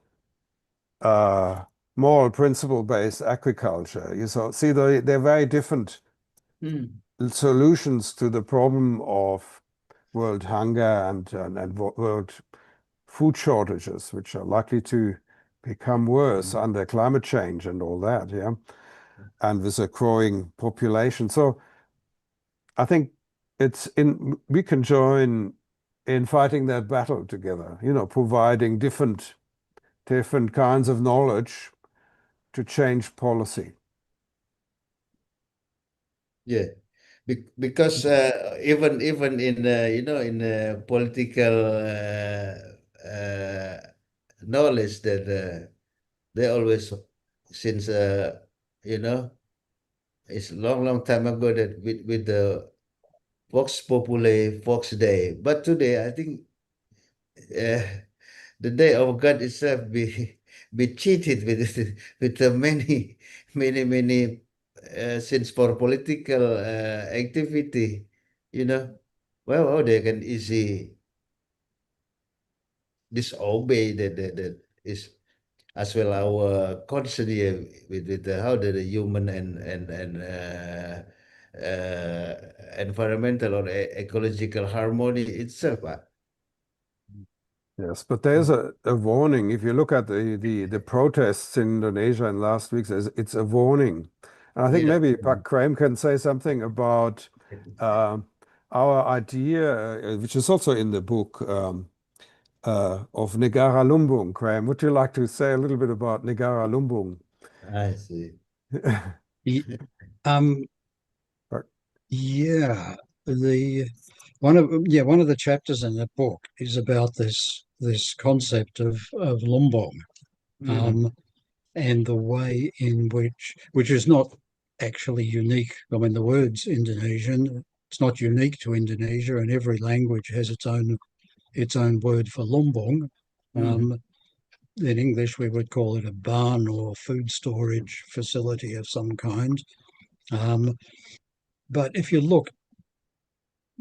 S3: moral principle-based agriculture. See, they're very different solutions to the problem of world hunger and world food shortages, which are likely to become worse under climate change and all that, and with a growing population. So I think we can join in fighting that battle together, providing different kinds of knowledge to change policy.
S2: Yeah, because even in in political knowledge that they always since it's long time ago that with the Vox Populi, Vox Day, but today I think the day of God itself be cheated with the many since for political activity, well, they can easy disobey that is as well our concern here with how the human and environmental or ecological harmony itself.
S3: Yes, but there's a warning. If you look at the protests in Indonesia in last week, it's a warning. And I think
S2: Yeah.
S3: maybe Graeme can say something about our idea, which is also in the book, of Negara Lumbung. Graeme, would you like to say a little bit about Negara Lumbung?
S2: I see.
S4: Yeah, one of the chapters in the book is about this concept of Lumbung, and the way in which is not actually unique. I mean, the word's Indonesian. It's not unique to Indonesia, and every language has its own word for Lumbung. In English, we would call it a barn or food storage facility of some kind. But if you look,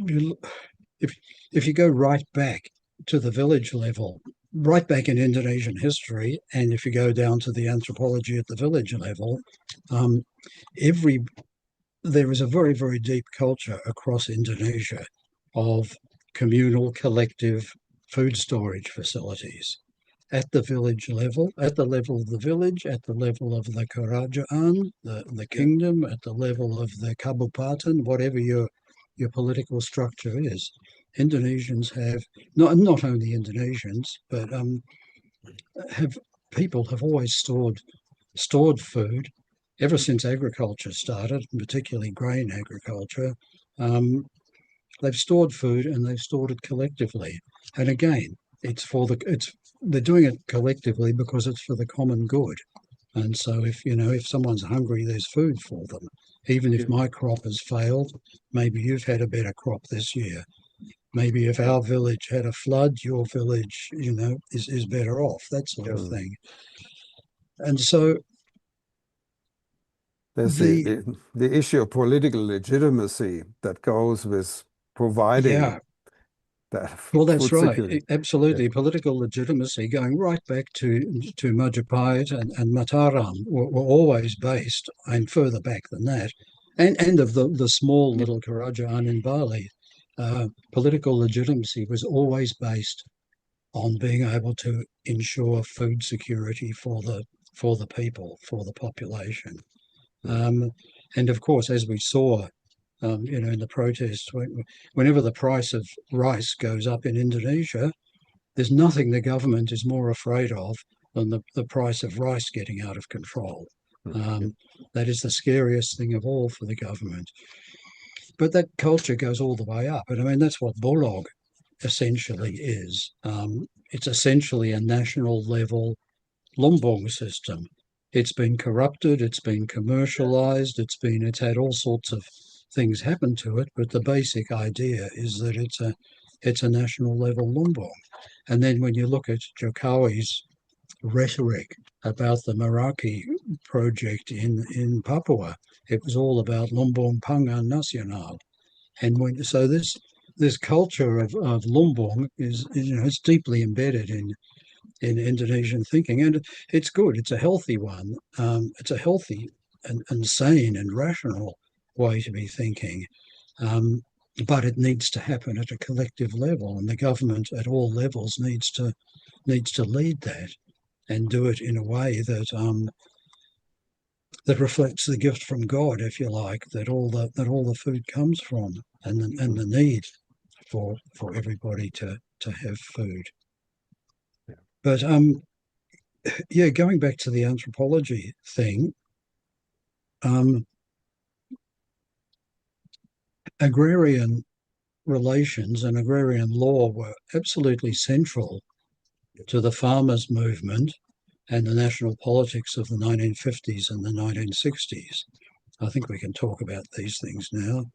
S4: if you go right back to the village level, right back in Indonesian history, and if you go down to the anthropology at the village level, there is a very, very deep culture across Indonesia of communal, collective food storage facilities at the village level, at the level of the village, at the level of the kerajaan, the kingdom, at the level of the kabupaten, whatever your political structure is. Indonesians have, not only Indonesians, but people have always stored food ever since agriculture started, particularly grain agriculture. They've stored food and they've stored it collectively. And again, they're doing it collectively because it's for the common good. And so if someone's hungry, there's food for them. Even if my crop has failed, maybe you've had a better crop this year. Maybe if our village had a flood, your village, is better off, that sort of thing. And so
S3: there's the issue of political legitimacy that goes with providing that
S4: well, that's
S3: food
S4: right.
S3: security.
S4: Absolutely. Political legitimacy going right back to Majapahit and Mataram were always based, and further back than that, and of the small little kerajaan in Bali. Political legitimacy was always based on being able to ensure food security for the people, for the population. And of course, as we saw, in the protests, whenever the price of rice goes up in Indonesia, there's nothing the government is more afraid of than the price of rice getting out of control. That is the scariest thing of all for the government. But that culture goes all the way up. And I mean, that's what Dialog essentially is. It's essentially a national level Lumbung system. It's been corrupted, it's been commercialized, it's had all sorts of things happen to it, but the basic idea is that it's a national level Lumbung. And then when you look at Jokowi's rhetoric about the Meraki project in Papua, it was all about Lumbung Pangan Nasional. And so this culture of Lumbung is it's deeply embedded in Indonesian thinking, and it's good. It's a healthy one. It's a healthy and sane and rational way to be thinking, but it needs to happen at a collective level, and the government at all levels needs to lead that and do it in a way that reflects the gift from God, if you like, that all the food comes from, and the need for everybody to have food. But yeah, going back to the anthropology thing, agrarian relations and agrarian law were absolutely central to the farmers' movement and the national politics of the 1950s and the 1960s. I think we can talk about these things now.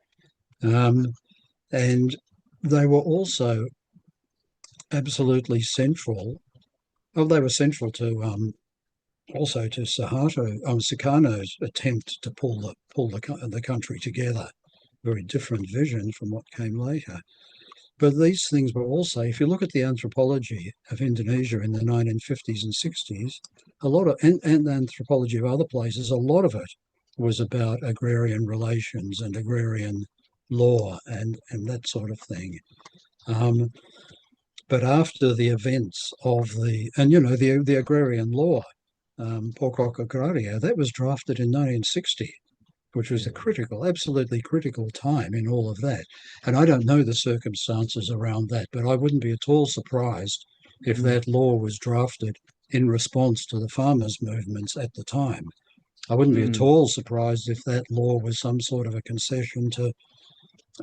S4: And they were also absolutely central. Well, they were central to also to Sukarno's attempt to pull the country together. Very different vision from what came later. But these things were also, if you look at the anthropology of Indonesia in the 1950s and 60s, a lot of, and the anthropology of other places, a lot of it was about agrarian relations and agrarian law and that sort of thing. But after the events of the agrarian law, Pokok Agraria, that was drafted in 1960, which was a absolutely critical time in all of that. And I don't know the circumstances around that, but I wouldn't be at all surprised if that law was drafted in response to the farmers' movements at the time. I wouldn't be at all surprised if that law was some sort of a concession to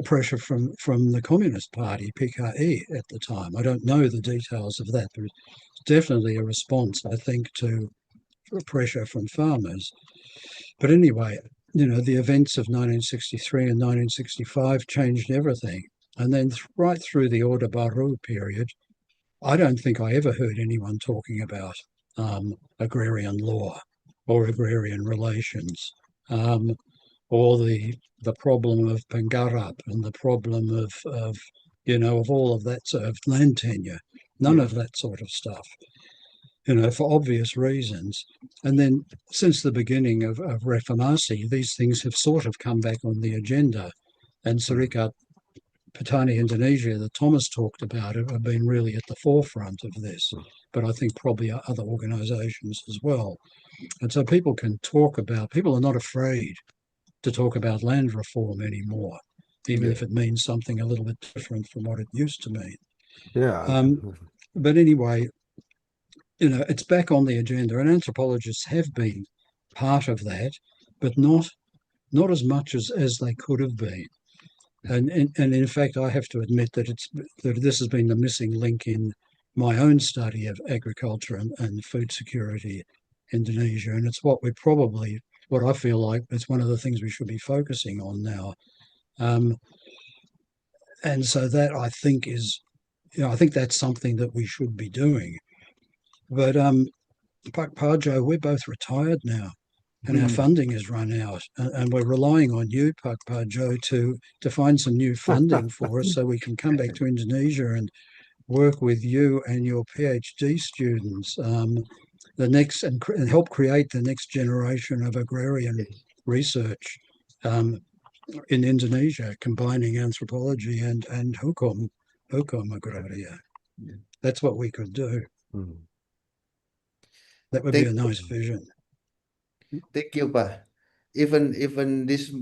S4: pressure from the Communist Party, PKI, at the time. I don't know the details of that, but it's definitely a response, I think, to pressure from farmers. But anyway, the events of 1963 and 1965 changed everything. And then right through the Orde Baru period, I don't think I ever heard anyone talking about agrarian law or agrarian relations, or the problem of Penggarap and the problem of all of that sort of land tenure. None of that sort of stuff, for obvious reasons. And then since the beginning of Reformasi, these things have sort of come back on the agenda. And Serikat Petani Indonesia that Thomas talked about have been really at the forefront of this, but I think probably other organisations as well. And so people are not afraid to talk about land reform anymore, even if it means something a little bit different from what it used to mean.
S3: Yeah.
S4: But anyway, it's back on the agenda, and anthropologists have been part of that, but not as much as they could have been. And in fact, I have to admit that this has been the missing link in my own study of agriculture and food security in Indonesia. And it's what I feel like it's one of the things we should be focusing on now. And so that I think I think that's something that we should be doing. But Pak Parjo, we're both retired now, and our funding has run out, and we're relying on you, Pak Parjo, to find some new funding for us so we can come back to Indonesia and work with you and your PhD students, and help create the next generation of agrarian research in Indonesia, combining anthropology and hukum agraria. That's what we could do. That would be a nice vision.
S2: Thank you, Pa. Even this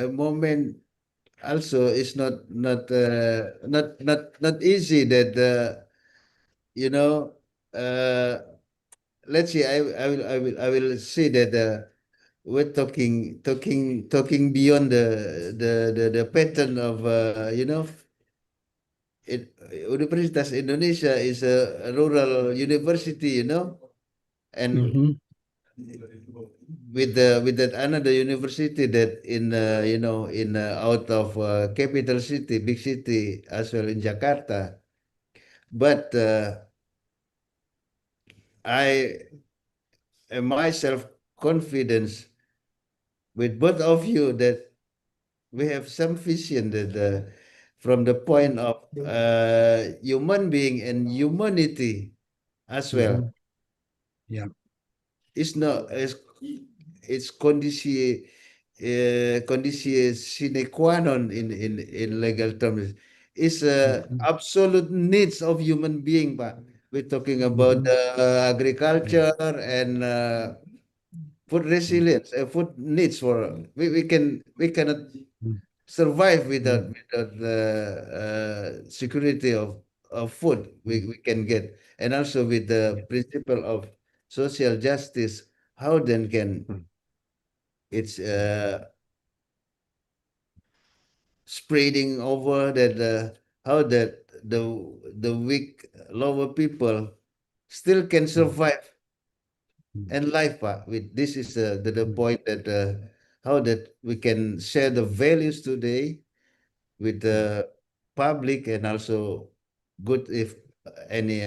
S2: moment also is not easy. That let's see. I will say that we're talking beyond the pattern of Universitas Indonesia is a rural university, and with that another university that in out of capital city, big city as well in Jakarta. But I am myself confident with both of you that we have some vision that from the point of human being and humanity as well.
S4: Yeah.
S2: It's not it's conditio sine qua non in legal terms. It's absolute needs of human being, Pak. We're talking about agriculture and food resilience, food needs for we cannot survive without the security of food we can get, and also with the principle of social justice, how then can it's spreading over that how that the weak lower people still can survive and life, with this is the point that how that we can share the values today with the public, and also good if any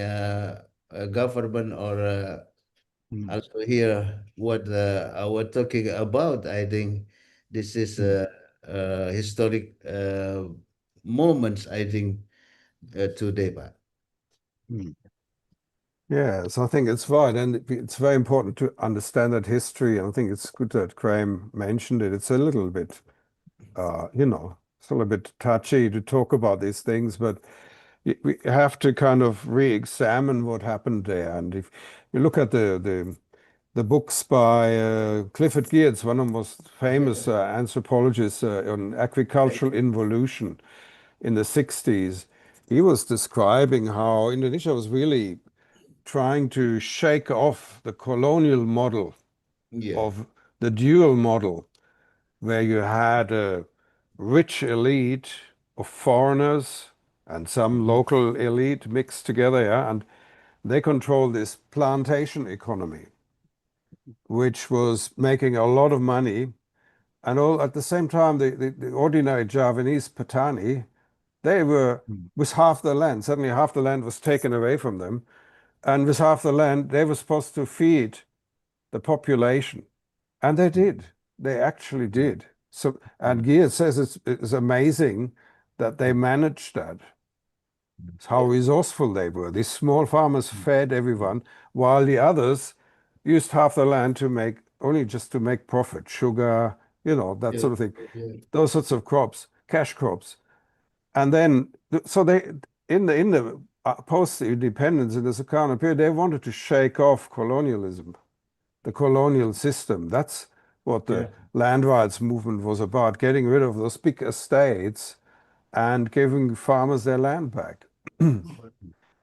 S2: government or also hear what we're talking about. I think this is historic moments, I think, today, Pak.
S3: Yes, I think it's right. And it's very important to understand that history. And I think it's good that Graeme mentioned it. It's a little bit, it's a little bit touchy to talk about these things, but we have to kind of re-examine what happened there. And if you look at the books by Clifford Geertz, one of the most famous anthropologists on agricultural involution in the 60s, he was describing how Indonesia was really trying to shake off the colonial model of the dual model, where you had a rich elite of foreigners and some local elite mixed together, and they controlled this plantation economy, which was making a lot of money. And all at the same time, the ordinary Javanese Patani, they were with half the land. Suddenly half the land was taken away from them. And with half the land, they were supposed to feed the population. And they did. They actually did. So, and Geertz says it's amazing that they managed that. It's how resourceful they were. These small farmers fed everyone, while the others used half the land to make, only just to make profit, sugar, that sort of thing. Those sorts of crops, cash crops. And then, so they, in the post-independence, in the Sukarno period, they wanted to shake off colonialism, the colonial system. That's what the land rights movement was about, getting rid of those big estates and giving farmers their land back.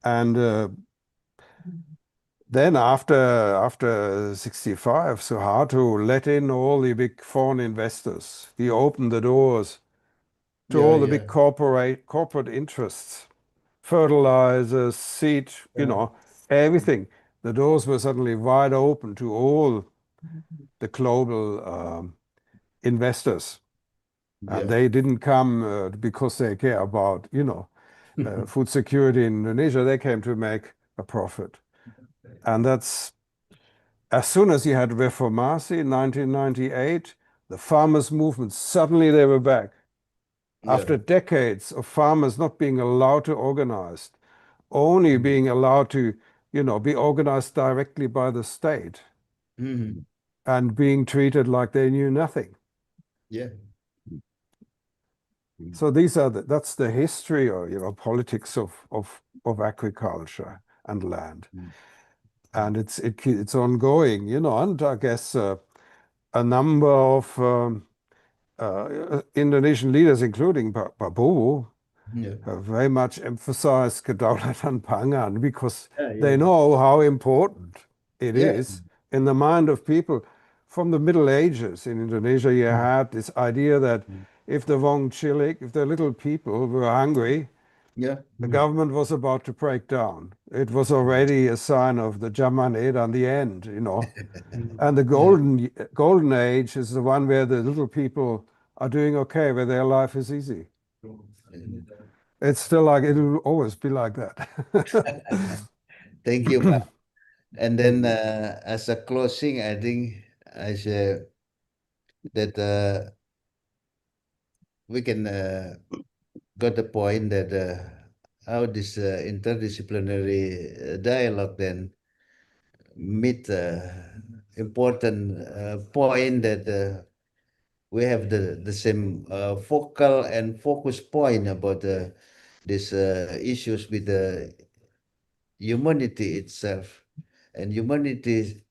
S3: And then after 65, Suharto let in all the big foreign investors. He opened the doors to all the big corporate interests, fertilizers, seed, everything. The doors were suddenly wide open to all the global investors. And they didn't come because they care about, food security in Indonesia. They came to make a profit. And that's, as soon as you had Reformasi in 1998, the farmers' movement, suddenly they were back. After decades of farmers not being allowed to organize, only being allowed to, be organized directly by the state, and being treated like they knew nothing. So that's the history, or politics of agriculture and land, and it's ongoing, and I guess a number of Indonesian leaders, including Pak Prabowo, have very much emphasized kedaulatan pangan, because they know how important it is in the mind of people. From the Middle Ages in Indonesia, you had this idea that if the wong cilik, if the little people were hungry, the government was about to break down. It was already a sign of the Zaman Edan, the end, And the golden age is the one where the little people are doing okay, where their life is easy. It's still like, it'll always be like that.
S2: Thank you, Pak. And then as a closing, I think I say that we can got the point that how this interdisciplinary dialogue then meet important point that we have the same focal and focus point about these issues with the humanity itself, and humanity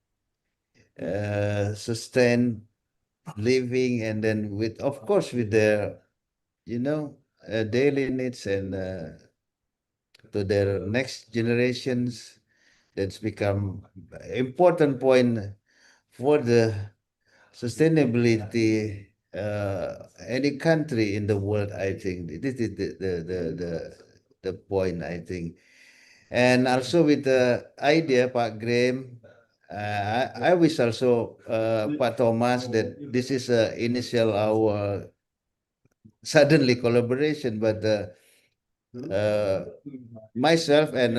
S2: sustain living, and then with, of course, with their daily needs and to their next generations. That's become important point for the sustainability any country in the world. I think this is the point, I think. And also with the idea, Pak Graeme, I wish also Pak Thomas that this is initial our suddenly collaboration, but myself and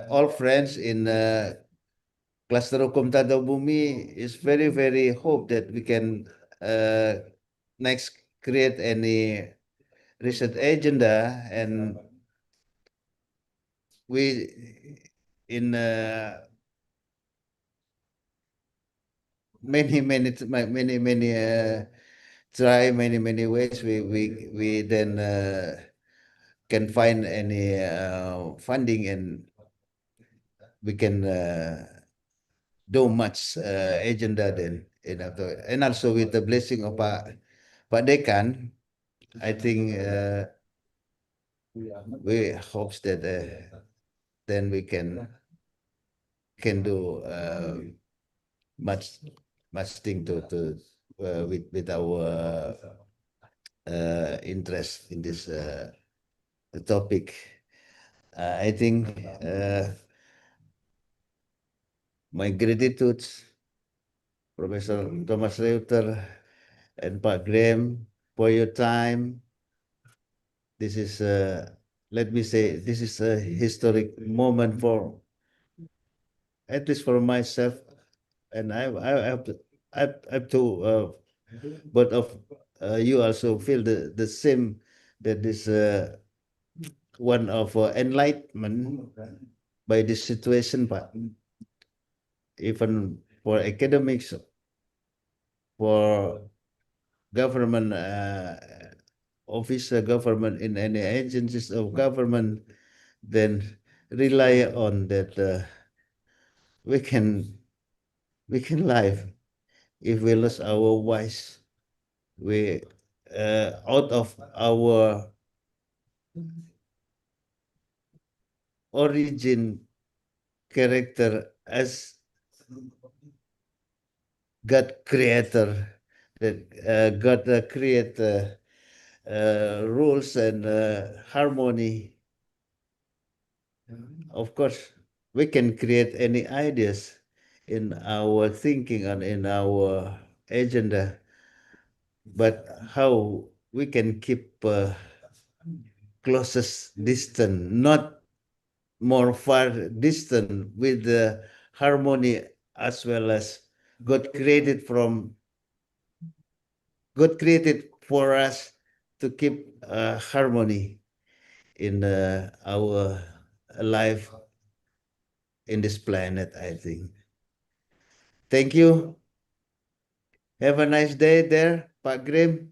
S2: all friends in Kluster Hukum Tata Bumi is very, very hope that we can next create any research agenda, and we in many try many ways we then can find any funding, and we can do much agenda then, and also with the blessing of Pak Dekan, I think we hopes that then we can do much thing to with our interest in this topic. I think my gratitude, Professor Thomas Reuter and Pak Graeme, for your time. This is let me say, this is a historic moment for, at least for myself, and I have to both of you also feel the same, that this one of enlightenment by this situation, but even for academics, for government officer, government in any agencies of government, then rely on that we can live. If we lose our voice, we out of our origin character as God creator, that God create rules and harmony. Of course, we can create any ideas in our thinking and in our agenda, but how we can keep closest distance, not more far distant, with the harmony, as well as God created for us to keep harmony in our life in this planet, I think. Thank you. Have a nice day there, Pak Graeme.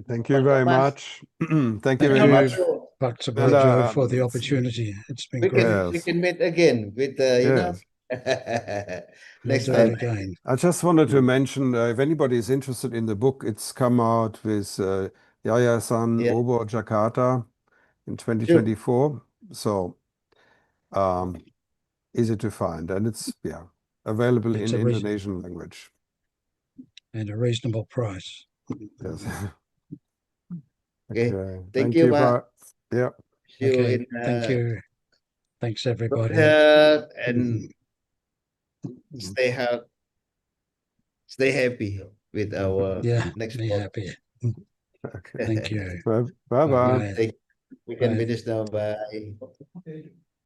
S3: Thank you
S2: Pak
S3: very
S2: Thomas.
S3: much. Thank you
S4: Thank
S3: very
S4: you,
S3: much.
S4: Pak
S3: And,
S4: Suparjo, for the opportunity. It's been
S2: We
S4: great.
S2: can meet again with you know
S4: We'll
S2: next
S4: do
S2: time.
S4: it again.
S3: I just wanted to mention, if anybody is interested in the book, it's come out with Yayasan
S2: Yeah.
S3: Obo Jakarta in 2024. So easy to find, and it's available
S4: It's
S3: in
S4: a reason-
S3: Indonesian language.
S4: And a reasonable price.
S3: Yes.
S2: Okay.
S3: Okay.
S2: Thank you, Pak.
S3: Pak. Yeah.
S2: See you
S4: Okay,
S2: in
S4: thank you. Thanks, everybody.
S2: health, and stay healthy. Stay happy with our
S4: Yeah,
S2: next
S4: be
S2: podcast.
S4: happy.
S3: Okay.
S4: Thank you.
S3: Bye bye.
S4: Bye-bye.
S2: We can
S4: Bye.
S2: finish now. Bye.